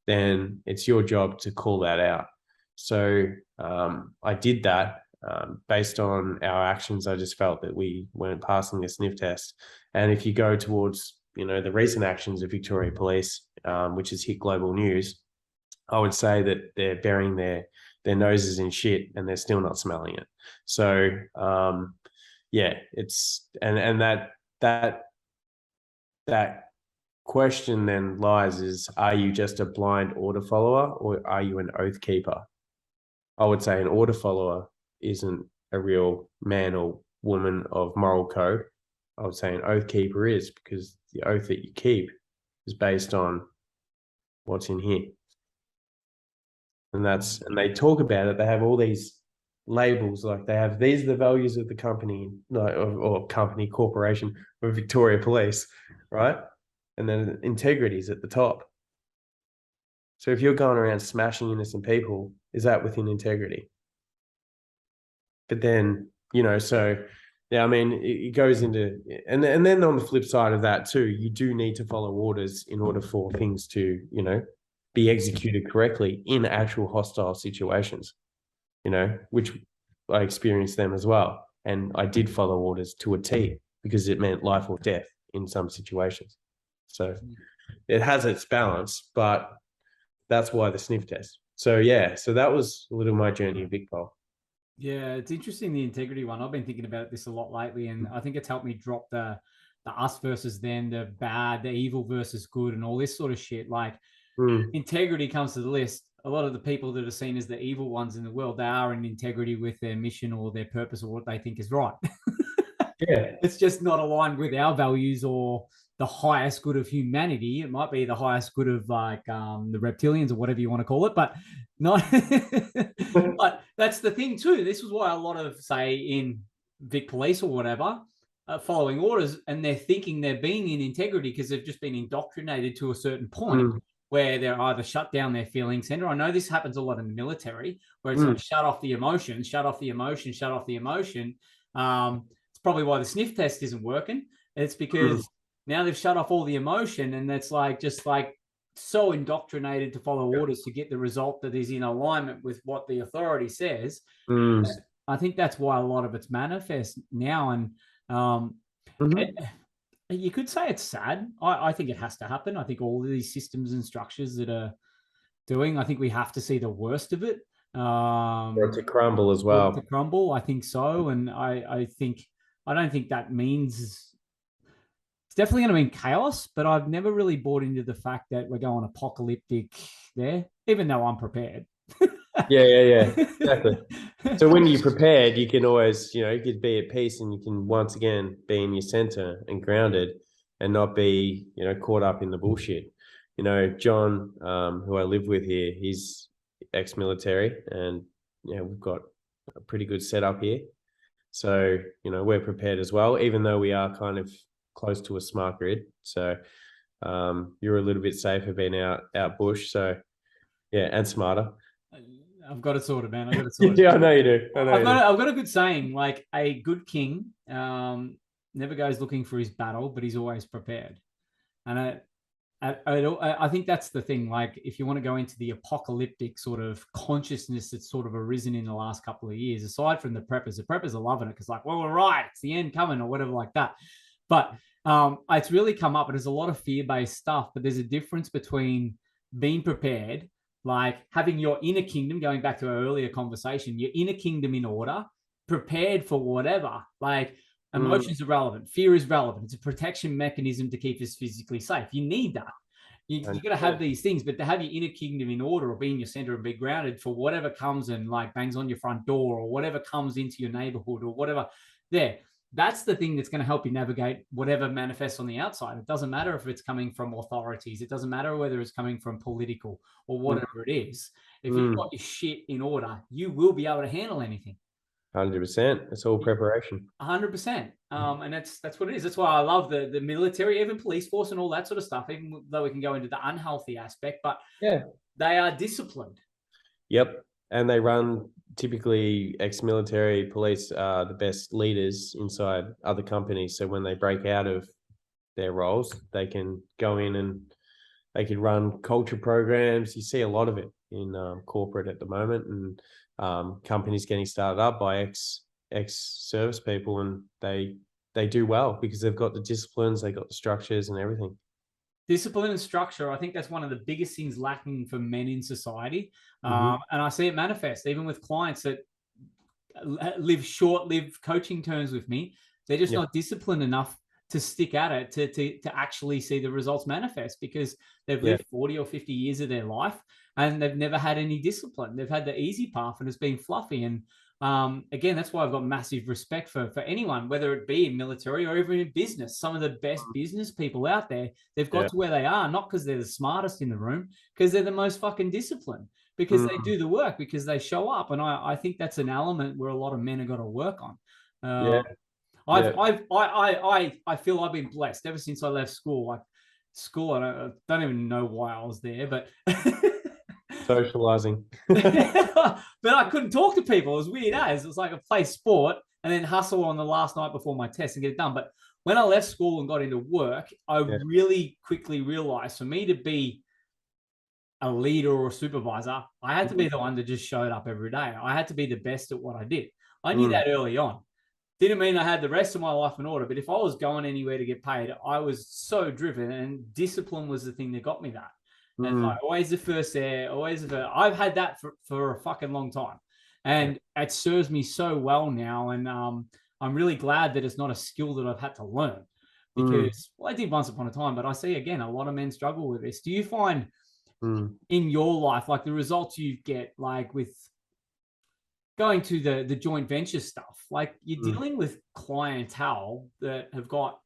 then it's your job to call that out. So I did that. Based on our actions, I just felt that we weren't passing the sniff test. And if you go towards, the recent actions of Victoria Police, which has hit global news, I would say that they're burying their noses in shit and they're still not smelling it. So, it's and that question then lies is, are you just a blind order follower, or are you an oath keeper? I would say an order follower isn't a real man or woman of moral code. I would say an oath keeper is, because the oath that you keep is based on what's in here. And they talk about it. They have all these labels, like they have, these are the values of the company, or company, corporation, or Victoria Police, right? And then integrity is at the top. So if you're going around smashing innocent people, is that within integrity? But then, it goes into, and then on the flip side of that too, you do need to follow orders in order for things to, be executed correctly in actual hostile situations, which I experienced them as well. And I did follow orders to a T, because it meant life or death in some situations. So it has its balance, but that's why the sniff test. So that was a little my journey of VicPol. Yeah, it's interesting, the integrity one. I've been thinking about this a lot lately, and I think it's helped me drop the us versus them, the bad, the evil versus good, and all this sort of shit. Like, integrity comes to the list. A lot of the people that are seen as the evil ones in the world, they are in integrity with their mission or their purpose or what they think is right. Yeah. It's just not aligned with our values or the highest good of humanity. It might be the highest good of the reptilians or whatever you want to call it, but not. But that's the thing too. This was why a lot of, say, in Vic Police or whatever, following orders, and they're thinking they're being in integrity because they've just been indoctrinated to a certain point where they're either shut down their feeling center. I know this happens a lot in the military, where it's like, shut off the emotion, shut off the emotion, shut off the emotion. It's probably why the sniff test isn't working. It's because Now they've shut off all the emotion, and it's like just like so indoctrinated to follow orders to get the result that is in alignment with what the authority says. I think that's why a lot of it's manifest now. And you could say it's sad. I think it has to happen. I think all of these systems and structures that are doing, I think we have to see the worst of it. Or to crumble as well. To crumble, I think so. And I don't think that means it's definitely going to mean chaos, but I've never really bought into the fact that we're going apocalyptic there, even though I'm prepared. Yeah, exactly. So when you're prepared, you can always, you could be at peace, and you can once again be in your center and grounded, and not be, caught up in the bullshit. John, who I live with here, he's ex-military, and we've got a pretty good setup here. So we're prepared as well, even though we are kind of close to a smart grid. So you're a little bit safer being out bush. So yeah, and smarter. I've got it sorted, man. I've got it sorted. Yeah, I know you do. I've got a good saying, like a good king never goes looking for his battle, but he's always prepared. And I think that's the thing. Like, if you want to go into the apocalyptic sort of consciousness that's sort of arisen in the last couple of years, aside from the preppers are loving it because, like, well, we're right, it's the end coming or whatever like that. But it's really come up, and there's a lot of fear-based stuff. But there's a difference between being prepared, like having your inner kingdom, going back to our earlier conversation, your inner kingdom in order, prepared for whatever. Like, emotions are relevant. Fear is relevant. It's a protection mechanism to keep us physically safe. You need that. You got to have these things, but to have your inner kingdom in order, or be in your center and be grounded for whatever comes and like bangs on your front door, or whatever comes into your neighborhood, or whatever, that's the thing that's going to help you navigate whatever manifests on the outside. It doesn't matter if it's coming from authorities. It doesn't matter whether it's coming from political or whatever it is. If you've got your shit in order, you will be able to handle anything. 100%. It's all preparation. 100%. And that's what it is. That's why I love the military, even police force and all that sort of stuff, even though we can go into the unhealthy aspect, but they are disciplined. Yep. And they run, typically ex-military police are the best leaders inside other companies. So when they break out of their roles, they can go in and they can run culture programs. You see a lot of it in corporate at the moment, and companies getting started up by ex-service people, and they do well because they've got the disciplines, they got the structures and everything. Discipline and structure, I think that's one of the biggest things lacking for men in society. And I see it manifest even with clients that live short-lived coaching terms with me. They're just not disciplined enough to stick at it, to actually see the results manifest, because they've lived 40 or 50 years of their life and they've never had any discipline. They've had the easy path and it's been fluffy. And again, that's why I've got massive respect for anyone, whether it be in military or even in business. Some of the best business people out there, they've got to where they are, not because they're the smartest in the room, because they're the most fucking disciplined, because they do the work, because they show up. And I think that's an element where a lot of men have got to work on. I feel I've been blessed ever since I left school. I don't even know why I was there, but socializing. But I couldn't talk to people. It was weird as it was like I play sport and then hustle on the last night before my test and get it done. But when I left school and got into work, I really quickly realized for me to be a leader or a supervisor, I had to be the one that just showed up every day. I had to be the best at what I did. I knew that early on. Didn't mean I had the rest of my life in order, but if I was going anywhere to get paid, I was so driven, and discipline was the thing that got me that. And like, always the first there, always the first. I've had that for a fucking long time, and it serves me so well now. And I'm really glad that it's not a skill that I've had to learn, because I did once upon a time, but I see again a lot of men struggle with this. Do you find in your life, like the results you get, like with going to the joint venture stuff, like you're dealing with clientele that have got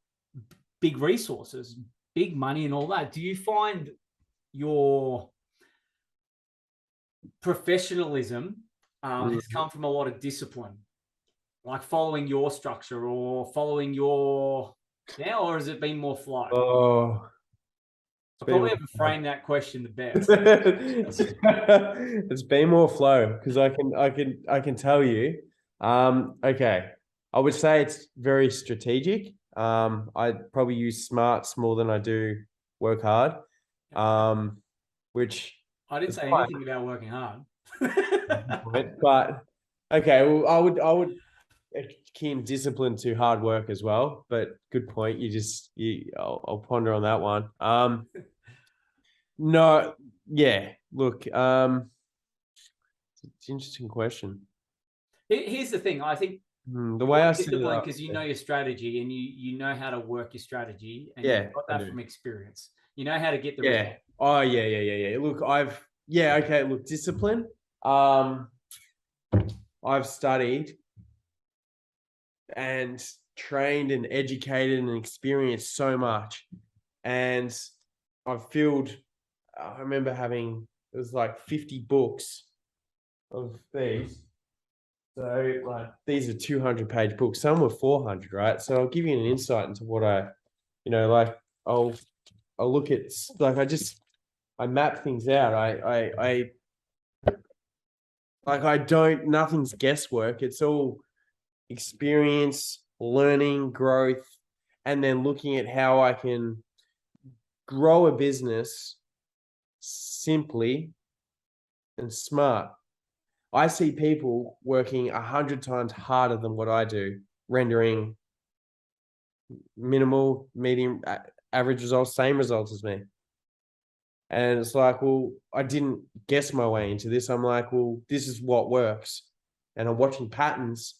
big resources, big money and all that. Do you find your professionalism has come from a lot of discipline, like following your structure or following your or has it been more flow? I probably haven't framed that question the best. It's been more flow, because I can tell you. Okay, I would say it's very strategic. I probably use smarts more than I do work hard, which I didn't say anything about working hard. but okay, well, I would akin discipline to hard work as well. But good point. I'll ponder on that one. No, yeah. Look, it's an interesting question. Here's the thing. I think the way I see it, because you know your strategy and you know how to work your strategy, and yeah, you've got that from experience. You know how to get the result. Oh yeah. Look, okay. Look, discipline. I've studied and trained and educated and experienced so much, and I've filled. I remember having it was like 50 books of these. So like these are 200-page books. Some were 400, right? So I'll give you an insight into what like I'll look at like I map things out. Nothing's guesswork. It's all experience, learning, growth, and then looking at how I can grow a business simply and smart. I see people working 100 times harder than what I do, rendering minimal, medium, average results, same results as me. And it's like, well, I didn't guess my way into this. I'm like, well, this is what works. And I'm watching patterns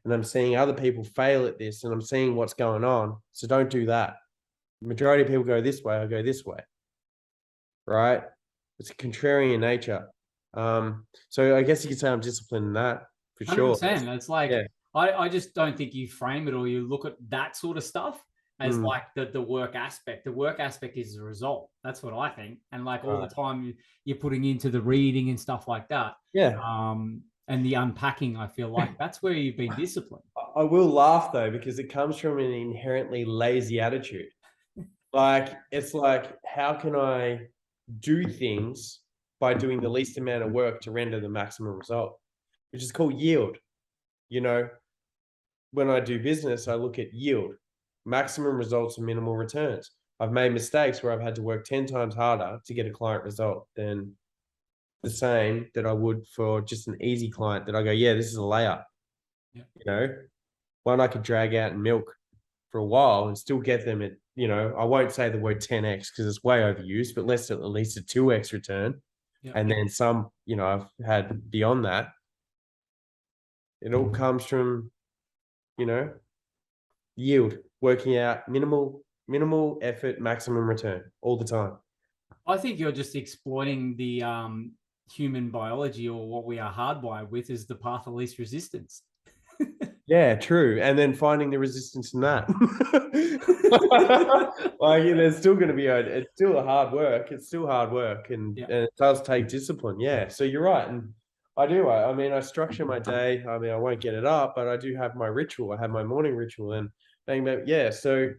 and I'm seeing other people fail at this and I'm seeing what's going on. So don't do that. The majority of people go this way, I go this way. Right? It's a contrarian nature. So I guess you could say I'm disciplined in that for 100%. Sure. It's like, I just don't think you frame it or you look at that sort of stuff as like the work aspect. The work aspect is the result. That's what I think. And like all the time you're putting into the reading and stuff like that. Yeah. And the unpacking, I feel like that's where you've been disciplined. I will laugh though, because it comes from an inherently lazy attitude. Like, it's like, how can I do things by doing the least amount of work to render the maximum result, which is called yield. You know, when I do business, I look at yield, maximum results and minimal returns. I've made mistakes where I've had to work 10 times harder to get a client result than the same that I would for just an easy client that I go, yeah, this is a layup. Yeah. You know, one I could drag out and milk for a while and still get them at, I won't say the word 10x because it's way overused, but less at least a 2x return. Yeah. And then some, I've had beyond that. It all comes from, yield, working out minimal effort, maximum return all the time. I think you're just exploiting the human biology, or what we are hardwired with is the path of least resistance. Yeah, true. And then finding the resistance in that. Like, there's still going to be it's still a hard work. It's still hard work, and it does take discipline. Yeah. So you're right. And I do. I structure my day. I won't get it up, but I do have my ritual. I have my morning ritual, and bang, bang. Yeah. So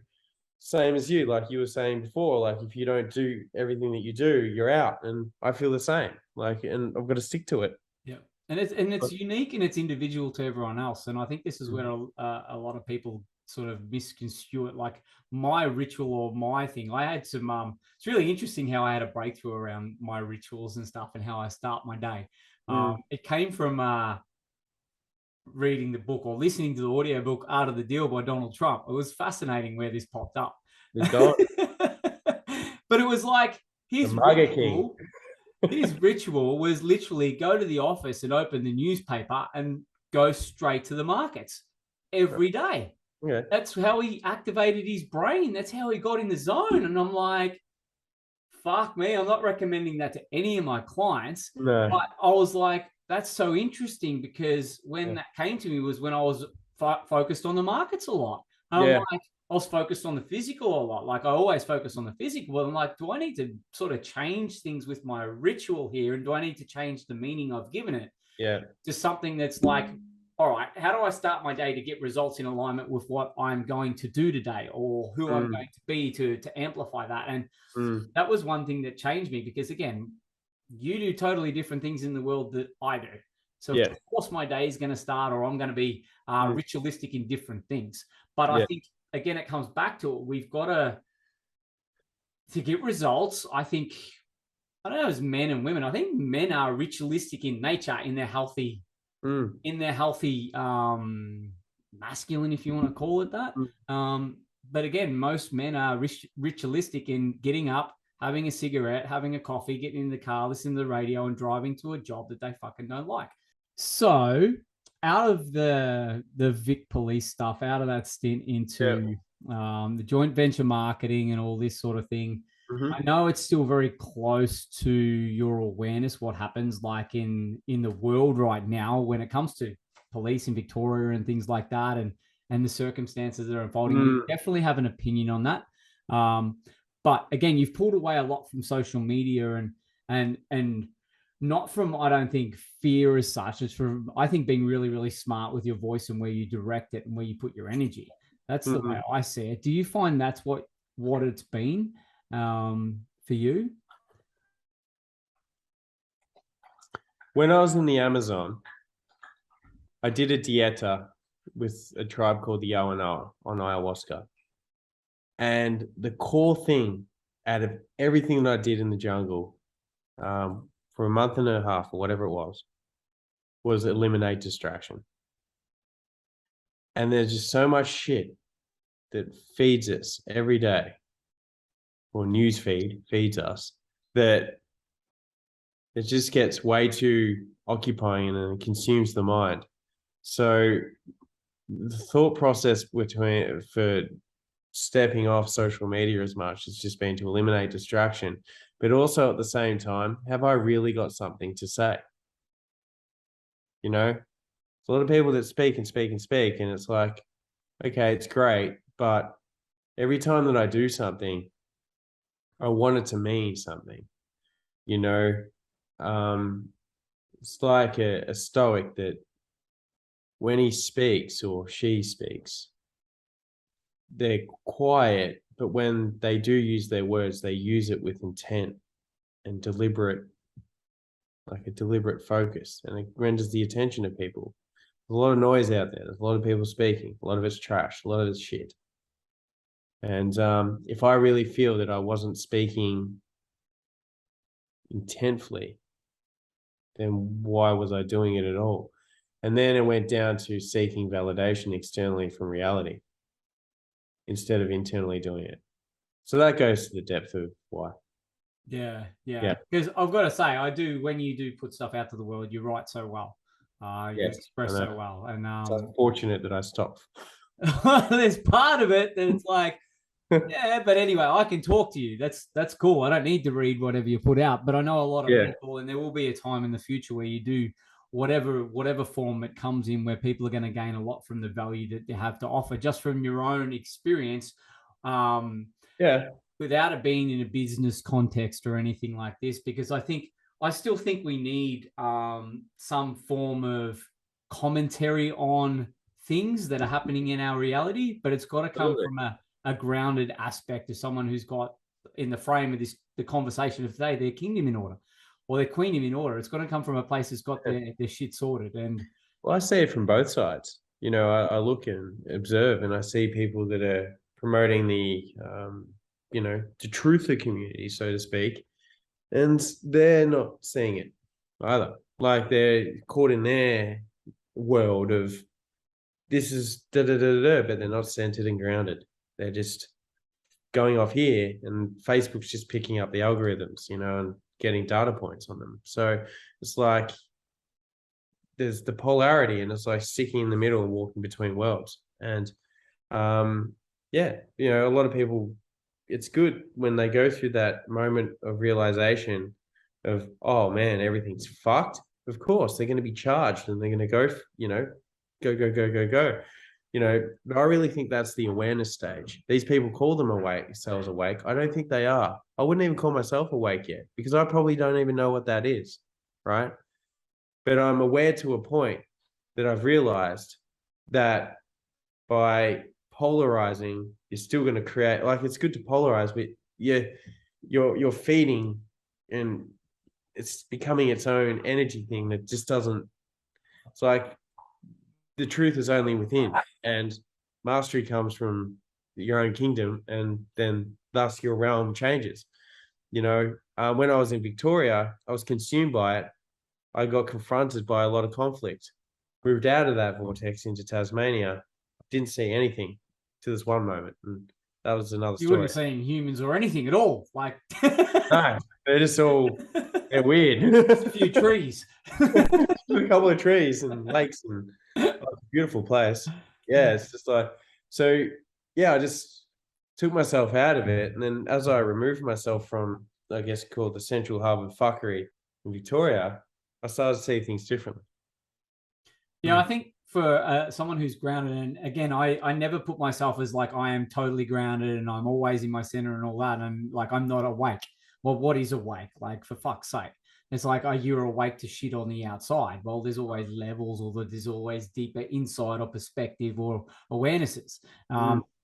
same as you, like you were saying before, like if you don't do everything that you do, you're out. And I feel the same. Like, and I've got to stick to it. Yeah. And it's unique and it's individual to everyone else. And I think this is where a lot of people sort of misconstrue it. Like my ritual or my thing, I had some, it's really interesting how I had a breakthrough around my rituals and stuff and how I start my day. It came from reading the book or listening to the audiobook Art of the Deal by Donald Trump. It was fascinating where this popped up. But it was like his ritual was literally go to the office and open the newspaper and go straight to the markets every day. Yeah. That's how he activated his brain. That's how he got in the zone. And I'm like, fuck me. I'm not recommending that to any of my clients. No. But I was like, that's so interesting, because when that came to me was when I was focused on the markets a lot. I'm like, I was focused on the physical a lot. Like I always focus on the physical. But I'm like, do I need to sort of change things with my ritual here? And do I need to change the meaning I've given it? Yeah. To something that's like, all right, how do I start my day to get results in alignment with what I'm going to do today, or who I'm going to be to amplify that? And that was one thing that changed me, because again, you do totally different things in the world that I do. So of course my day is going to start, or I'm going to be ritualistic in different things. But I think again, it comes back to it. We've got to get results. I think, I don't know, as men and women, I think men are ritualistic in nature, in their healthy, masculine, if you want to call it that. But again, most men are ritualistic in getting up, having a cigarette, having a coffee, getting in the car, listening to the radio, and driving to a job that they fucking don't like. So out of the Vic police stuff, out of that stint into the joint venture marketing and all this sort of thing, I know it's still very close to your awareness what happens like in the world right now when it comes to police in Victoria and things like that, and the circumstances that are unfolding. You definitely have an opinion on that. But again, you've pulled away a lot from social media and not from, I don't think, fear as such. It's from, I think, being really, really smart with your voice and where you direct it and where you put your energy. That's the way I see it. Do you find that's what it's been for you? When I was in the Amazon, I did a dieta with a tribe called the Yawanawa on ayahuasca. And the core thing out of everything that I did in the jungle for a month and a half or whatever it was eliminate distraction. And there's just so much shit that feeds us every day, or news feeds us, that it just gets way too occupying and it consumes the mind. So the thought process for stepping off social media as much has just been to eliminate distraction, but also at the same time, have I really got something to say? You know, there's a lot of people that speak and speak and speak, and it's like, okay, it's great, but every time that I do something, I want it to mean something. You know, it's like a stoic that when he speaks or she speaks, they're quiet, but when they do use their words, they use it with intent and deliberate, like a deliberate focus, and it renders the attention of people. There's a lot of noise out there. There's a lot of people speaking. A lot of it's trash. A lot of it's shit. And if I really feel that I wasn't speaking intentfully, then why was I doing it at all? And then it went down to seeking validation externally from reality instead of internally doing it. So that goes to the depth of why. Yeah. Because I've got to say, I do, when you do put stuff out to the world, you write so well. You express so well. And it's unfortunate that I stopped. There's part of it that it's like, yeah, but anyway, I can talk to you. That's cool. I don't need to read whatever you put out, but I know a lot of people, and there will be a time in the future where you do whatever form it comes in, where people are going to gain a lot from the value that you have to offer just from your own experience. Without it being in a business context or anything like this, because I still think we need some form of commentary on things that are happening in our reality, but it's got to come from a grounded aspect of someone who's got, in the frame of the conversation of today, their kingdom in order or their queendom in order. It's got to come from a place that's got their shit sorted. And well, I see it from both sides. You know, I look and observe, and I see people that are promoting the truther community, so to speak, and they're not seeing it either. Like, they're caught in their world of this is but they're not centered and grounded. They're just going off here, and Facebook's just picking up the algorithms, and getting data points on them. So it's like there's the polarity, and it's like sticking in the middle and walking between worlds. And a lot of people, it's good when they go through that moment of realization of, oh man, everything's fucked. Of course, they're going to be charged and they're going to go, go. But I really think that's the awareness stage. These people call themselves awake. I don't think they are. I wouldn't even call myself awake yet, because I probably don't even know what that is, right? But I'm aware to a point that I've realized that by polarizing, you're still going to create, like, it's good to polarize, but you're feeding, and it's becoming its own energy thing that just doesn't, it's like the truth is only within, and mastery comes from your own kingdom, and then thus your realm changes. You know, when I was in Victoria, I was consumed by it. I got confronted by a lot of conflict. Moved out of that vortex into Tasmania, didn't see anything to this one moment, and that was another You story. wouldn't have seen humans or anything at all. Like, No, they're just all they're weird. a few trees, a couple of trees and lakes, and it's a beautiful place. Yeah, it's just like so. Yeah, I just took myself out of it, and then as I removed myself from, I guess, called the central hub of fuckery in Victoria, I started to see things differently. Yeah, I think for someone who's grounded, and again, I never put myself as like I am totally grounded and I'm always in my center and all that, and like I'm not awake. Well, what is awake? Like, for fuck's sake. It's like, oh, you're awake to shit on the outside. Well, there's always levels, or there's always deeper insight or perspective or awarenesses.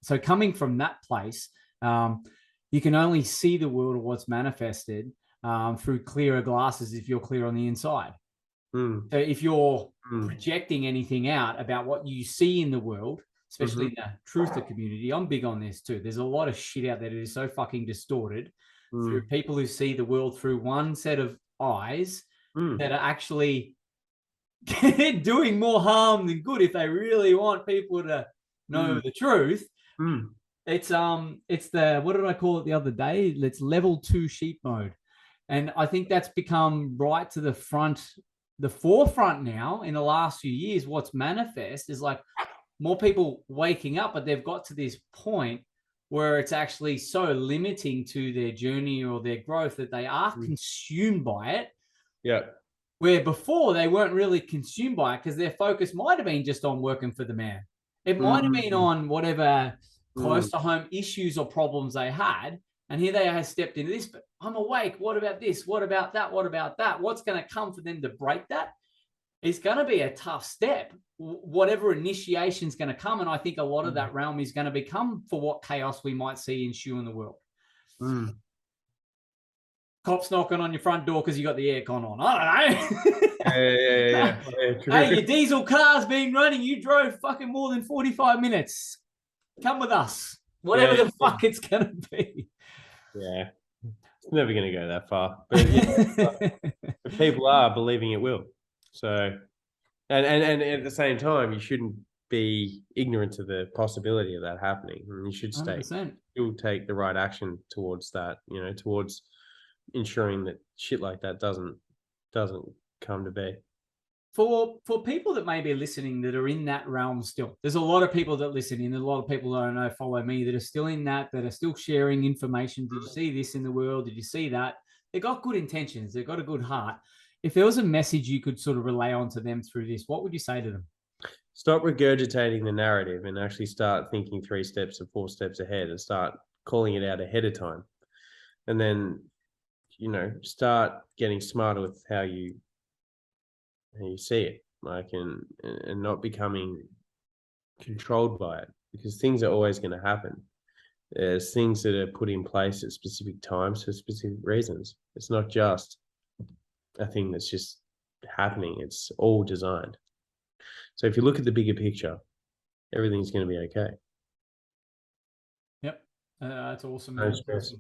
So coming from that place, you can only see the world of what's manifested through clearer glasses if you're clear on the inside. So if you're projecting anything out about what you see in the world, especially in the truther community, I'm big on this too. There's a lot of shit out there that is so fucking distorted through people who see the world through one set of eyes that are actually doing more harm than good if they really want people to know the truth. It's the, what did I call it the other day? It's level 2 sheep mode. And I think that's become right to the forefront now in the last few years. What's manifest is like more people waking up, but they've got to this point where it's actually so limiting to their journey or their growth that they are consumed by it. Yeah. Where before they weren't really consumed by it because their focus might have been just on working for the man. It might have been on whatever close to home issues or problems they had. And here they have stepped into this, but I'm awake. What about this? What about that? What about that? What's going to come for them to break that? It's going to be a tough step, whatever initiation is going to come. And I think a lot of that realm is going to become for what chaos we might see ensue in the world. Cops knocking on your front door because you got the aircon on. I don't know. Yeah. Hey, your diesel car's been running. You drove fucking more than 45 minutes. Come with us. Whatever the fuck it's going to be. Yeah. It's never going to go that far. But but people are believing it will. So, and at the same time, you shouldn't be ignorant to the possibility of that happening. And you should you'll take the right action towards that, you know, towards ensuring that shit like that doesn't come to be. For people that may be listening that are in that realm still, there's a lot of people that listen in, a lot of people that I know follow me that are still in that are still sharing information. Did you see this in the world? Did you see that? They've got good intentions. They've got a good heart. If there was a message you could sort of relay onto them through this, what would you say to them? Stop regurgitating the narrative and actually start thinking 3 steps or 4 steps ahead and start calling it out ahead of time. And then, you know, start getting smarter with how you see it, like, and not becoming controlled by it, because things are always going to happen. There's things that are put in place at specific times for specific reasons. It's not just a thing that's just happening. It's all designed. So if you look at the bigger picture, everything's going to be okay. Yep. That's awesome. No stress.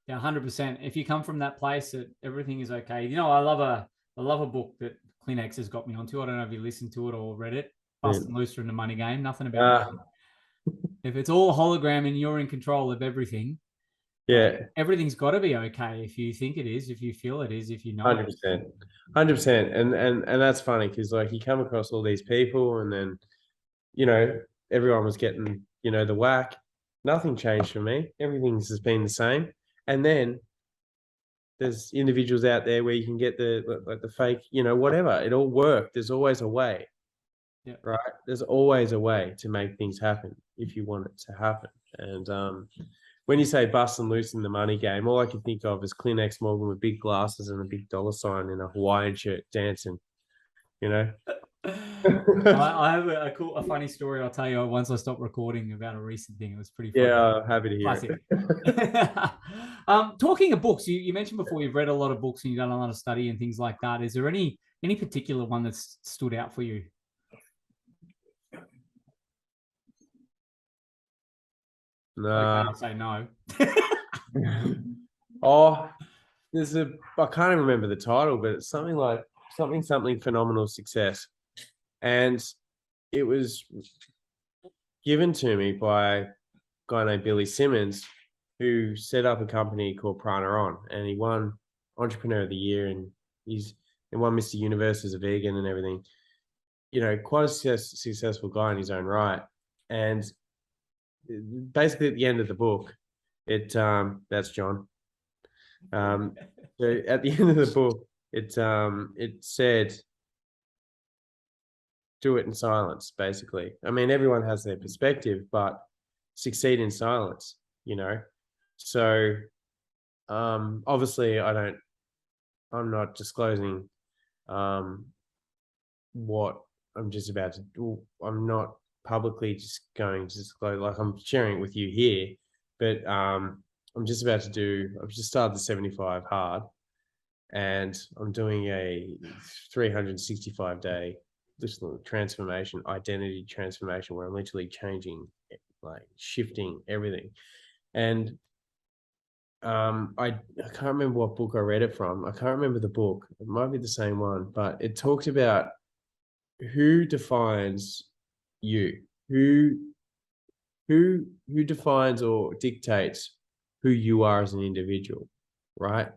Yeah, 100%. If you come from that place that everything is okay. You know, I love a book that Kleenex has got me onto. I don't know if you listened to it or read it. Busting Loose from the Money Game. Nothing about it. If it's all a hologram and you're in control of everything, everything's got to be okay. If you think it is, if you feel it is, if you know 100%, 100%. And that's funny because like you come across all these people, and then, you know, everyone was getting, you know, the whack. Nothing changed for me. Everything's just been the same. And then there's individuals out there where you can get the fake, you know, whatever. It all worked. There's always a way. Yeah. Right. There's always a way to make things happen if you want it to happen. And when you say bust and loose in the money game, all I can think of is Kleenex Morgan with big glasses and a big dollar sign in a Hawaiian shirt dancing, you know? I have a funny story I'll tell you once I stopped recording about a recent thing. It was pretty funny. Yeah, happy to hear it. Talking of books, you mentioned before you've read a lot of books and you've done a lot of study and things like that. Is there any particular one that's stood out for you? Nah. Okay, say no. Oh, I can't even remember the title, but it's something like something phenomenal success. And it was given to me by a guy named Billy Simmons, who set up a company called Prana On, and he won Entrepreneur of the Year, and he won Mr. Universe as a vegan and everything. You know, quite a successful guy in his own right. And basically at the end of the book, that's John. So at the end of the book, it said, do it in silence, basically. I mean, everyone has their perspective, but succeed in silence, you know? So obviously I'm not disclosing what I'm just about to do. I'm not publicly just going to disclose, like I'm sharing it with you here, but I've just started the 75 hard, and I'm doing a 365-day transformation, identity transformation, where I'm literally changing, like shifting everything. And I can't remember what book I read it from. I can't remember the book. It might be the same one, but it talked about who defines you, who defines or dictates who you are as an individual, right?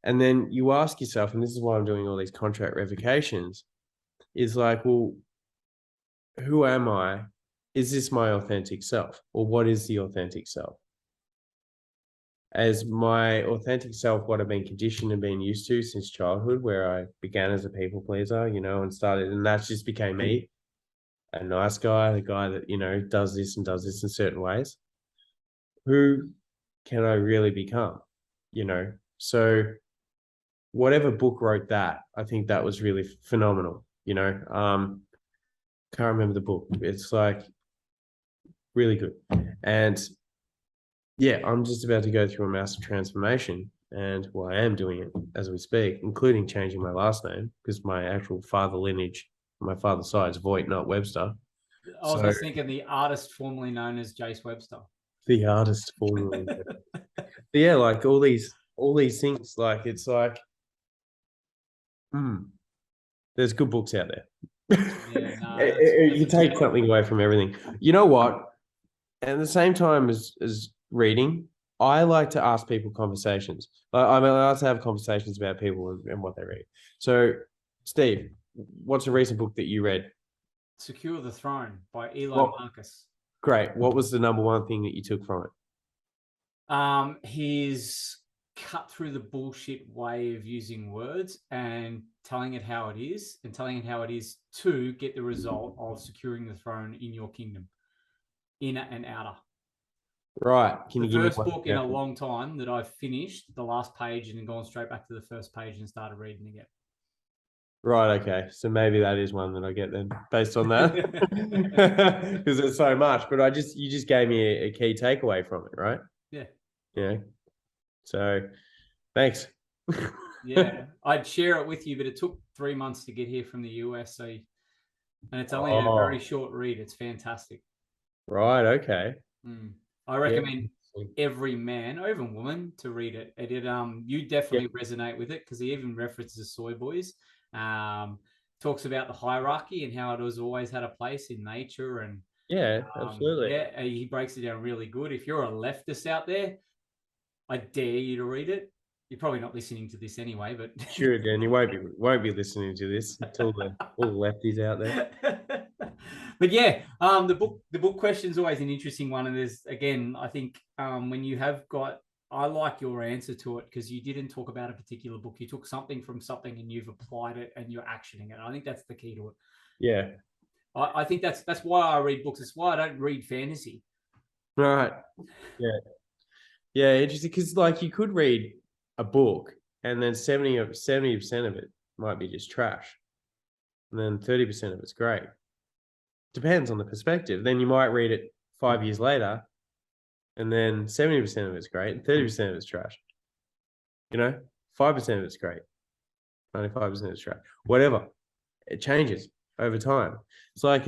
And then you ask yourself, and this is why I'm doing all these contract revocations, is like, well, who am I? Is this my authentic self? Or what is the authentic self? As my authentic self, what I've been conditioned and been used to since childhood, where I began as a people pleaser, you know, and that just became me, a nice guy, the guy that, you know, does this in certain ways. Who can I really become? You know, so whatever book wrote that, I think that was really phenomenal, you know. Can't remember the book. It's like really good. And yeah, I'm just about to go through a massive transformation, and well, I am doing it as we speak, including changing my last name, because my actual father lineage, my father's side is Voight, not Webster. I was just thinking the artist formerly known as Jace Webster. The artist formerly. Yeah, like all these things, like it's like, there's good books out there. Yeah, no, you take something away from everything. You know what? At the same time as reading, I like to ask people conversations. I like to have conversations about people and what they read. So, Steve, what's a recent book that you read? Secure the Throne by Elon Marcus. Great. What was the number one thing that you took from it? His cut through the bullshit way of using words and telling it how it is, and telling it how it is to get the result of securing the throne in your kingdom, inner and outer. Right. Can you give me the first book in a long time that I've finished the last page and then gone straight back to the first page and started reading again. Right. Okay. So maybe that is one that I get then, based on that, because there's so much. But you just gave me a key takeaway from it, right? Yeah. Yeah. So, thanks. Yeah, I'd share it with you, but it took 3 months to get here from the US. So, and it's only a very short read. It's fantastic. Right. Okay. I recommend every man or even woman to read it. It you definitely resonate with it, because he even references Soy Boys. Talks about the hierarchy and how it has always had a place in nature, and absolutely. Yeah, he breaks it down really good. If you're a leftist out there, I dare you to read it. You're probably not listening to this anyway, but sure, Dan, you won't be listening to this until all the lefties out there. But yeah, the book question is always an interesting one, and there's, again, I think when you have got, I like your answer to it, because you didn't talk about a particular book. You took something from something and you've applied it and you're actioning it. I think that's the key to it. Yeah, I think that's why I read books. It's why I don't read fantasy. Right. Yeah, interesting, because like you could read a book and then 70% of it might be just trash, and then 30% of it's great. Depends on the perspective. Then you might read it 5 years later, and then 70% of it's great and 30% of it's trash. You know, 5% of it's great, 95% is trash. Whatever, it changes over time. It's like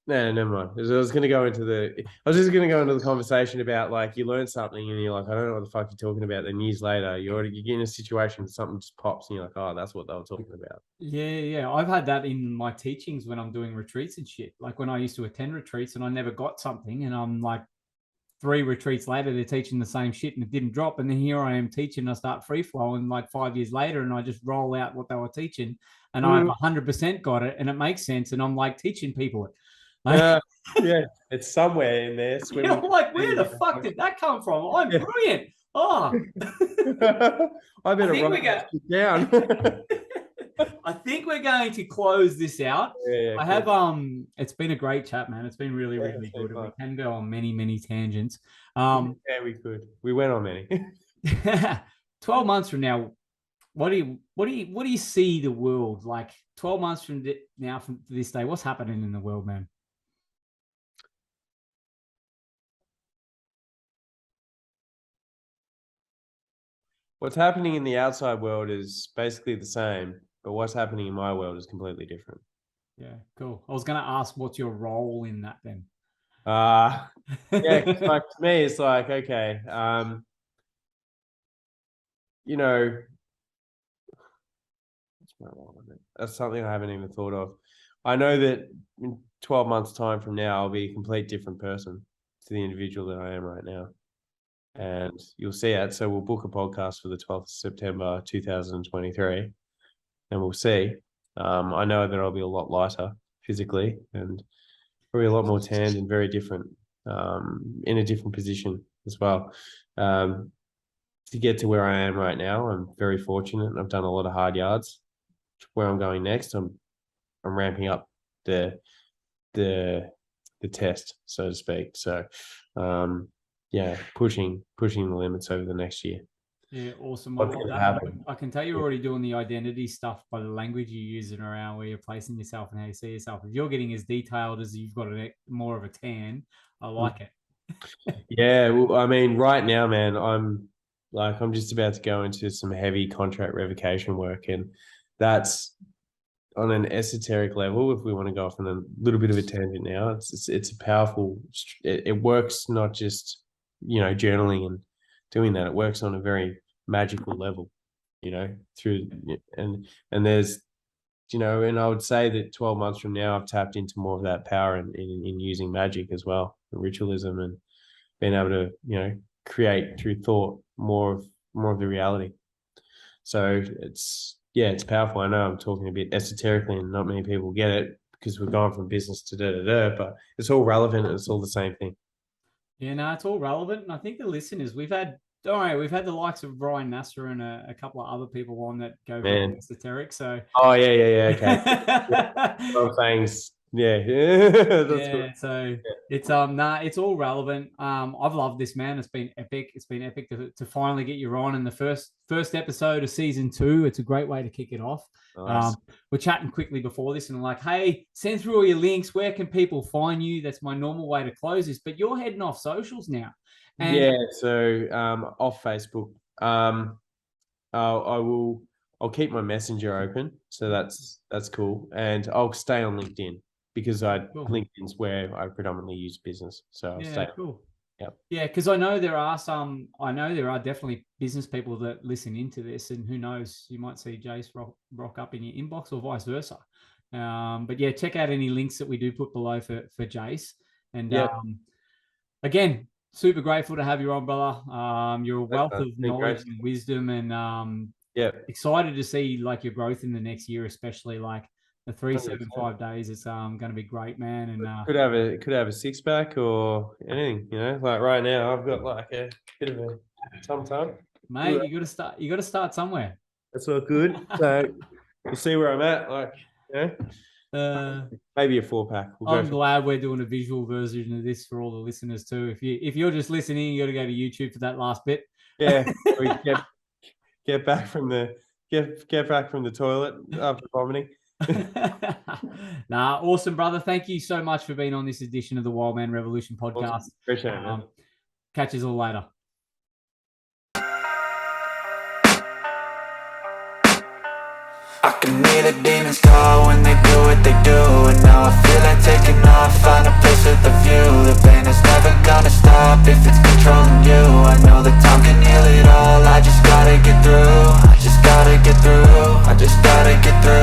No, never mind. I was just going to go into the conversation about like you learn something and you're like, I don't know what the fuck you're talking about. Then years later, you get in a situation and something just pops and you're like, oh, that's what they were talking about. Yeah. I've had that in my teachings when I'm doing retreats and shit. Like when I used to attend retreats and I never got something, and I'm like 3 retreats later, they're teaching the same shit and it didn't drop. And then here I am teaching, I start free flowing like 5 years later and I just roll out what they were teaching and I've 100% got it and it makes sense. And I'm like teaching people it. Yeah, it's somewhere in there. I'm like, where the fuck did that come from? I'm brilliant. Oh, I better write it down. I think we're going to close this out. I have it's been a great chat, man. It's been really, really good. We can go on many, many tangents. Yeah, we could. We went on many. 12 months from now, what do you see the world like 12 months from now, from this day? What's happening in the world, man? What's happening in the outside world is basically the same, but what's happening in my world is completely different. Yeah, cool. I was going to ask, what's your role in that then? Yeah, like to me, it's like, okay, you know, that's something I haven't even thought of. I know that in 12 months' time from now, I'll be a complete different person to the individual that I am right now. And you'll see it. So we'll book a podcast for the 12th of September, 2023, and we'll see. I know that I'll be a lot lighter physically and probably a lot more tanned and very different, in a different position as well. To get to where I am right now, I'm very fortunate. I've done a lot of hard yards. Where I'm going next, I'm ramping up the test, so to speak. So, pushing the limits over the next year. Yeah, awesome. I can tell you're already doing the identity stuff by the language you're using around where you're placing yourself and how you see yourself. If you're getting as detailed as you've got more of a tan, I like it. Yeah, well, I mean, right now, man, I'm just about to go into some heavy contract revocation work, and that's on an esoteric level. If we want to go off on a little bit of a tangent now, it's a powerful. It works not just journaling and doing that. It works on a very magical level, through and there's and I would say that 12 months from now I've tapped into more of that power in using magic as well, ritualism, and being able to create through thought more of the reality. So it's powerful. I know I'm talking a bit esoterically and not many people get it because we're going from business to but it's all relevant and it's all the same thing. Yeah, no, it's all relevant. And I think the listeners, we've had the likes of Brian Nasser and a couple of other people on that go very esoteric. So okay. I'm saying that's good. So it's it's all relevant. I've loved this, man. It's been epic. It's been epic to finally get you on in the first episode of season 2. It's a great way to kick it off. Nice. We're chatting quickly before this and I'm like, hey, send through all your links. Where can people find you? That's my normal way to close this, but you're heading off socials now. And so off Facebook. I'll keep my messenger open, so that's cool, and I'll stay on LinkedIn because LinkedIn's where I predominantly use business. So I'll stay. Cool. Yep. Yeah, because I know there are definitely business people that listen into this, and who knows, you might see Jace rock up in your inbox or vice versa. But yeah, check out any links that we do put below for Jace. And again, super grateful to have you on, brother. You're a wealth of knowledge and wisdom, and excited to see like your growth in the next year, especially like the 375 days. It's going to be great, man. And could have a 6-pack or anything, like right now I've got like a bit of a time. Mate, you got to start somewhere. That's all good. So we'll see where I'm at, like maybe a 4-pack. I'm glad we're doing a visual version of this for all the listeners too. If you're just listening, you got to go to YouTube for that last bit. Yeah, get back from the toilet after vomiting. Nah, awesome, brother. Thank you so much for being on this edition of the Wildman Revolution podcast. Awesome. Appreciate it, man. Catch us all later. I can Give me the demons call when they do what they do. And now I feel like taking off, find a place with a view. The pain is never gonna stop if it's controlling you. I know that time can heal it all, I just gotta get through. I just gotta get through. I just gotta get through.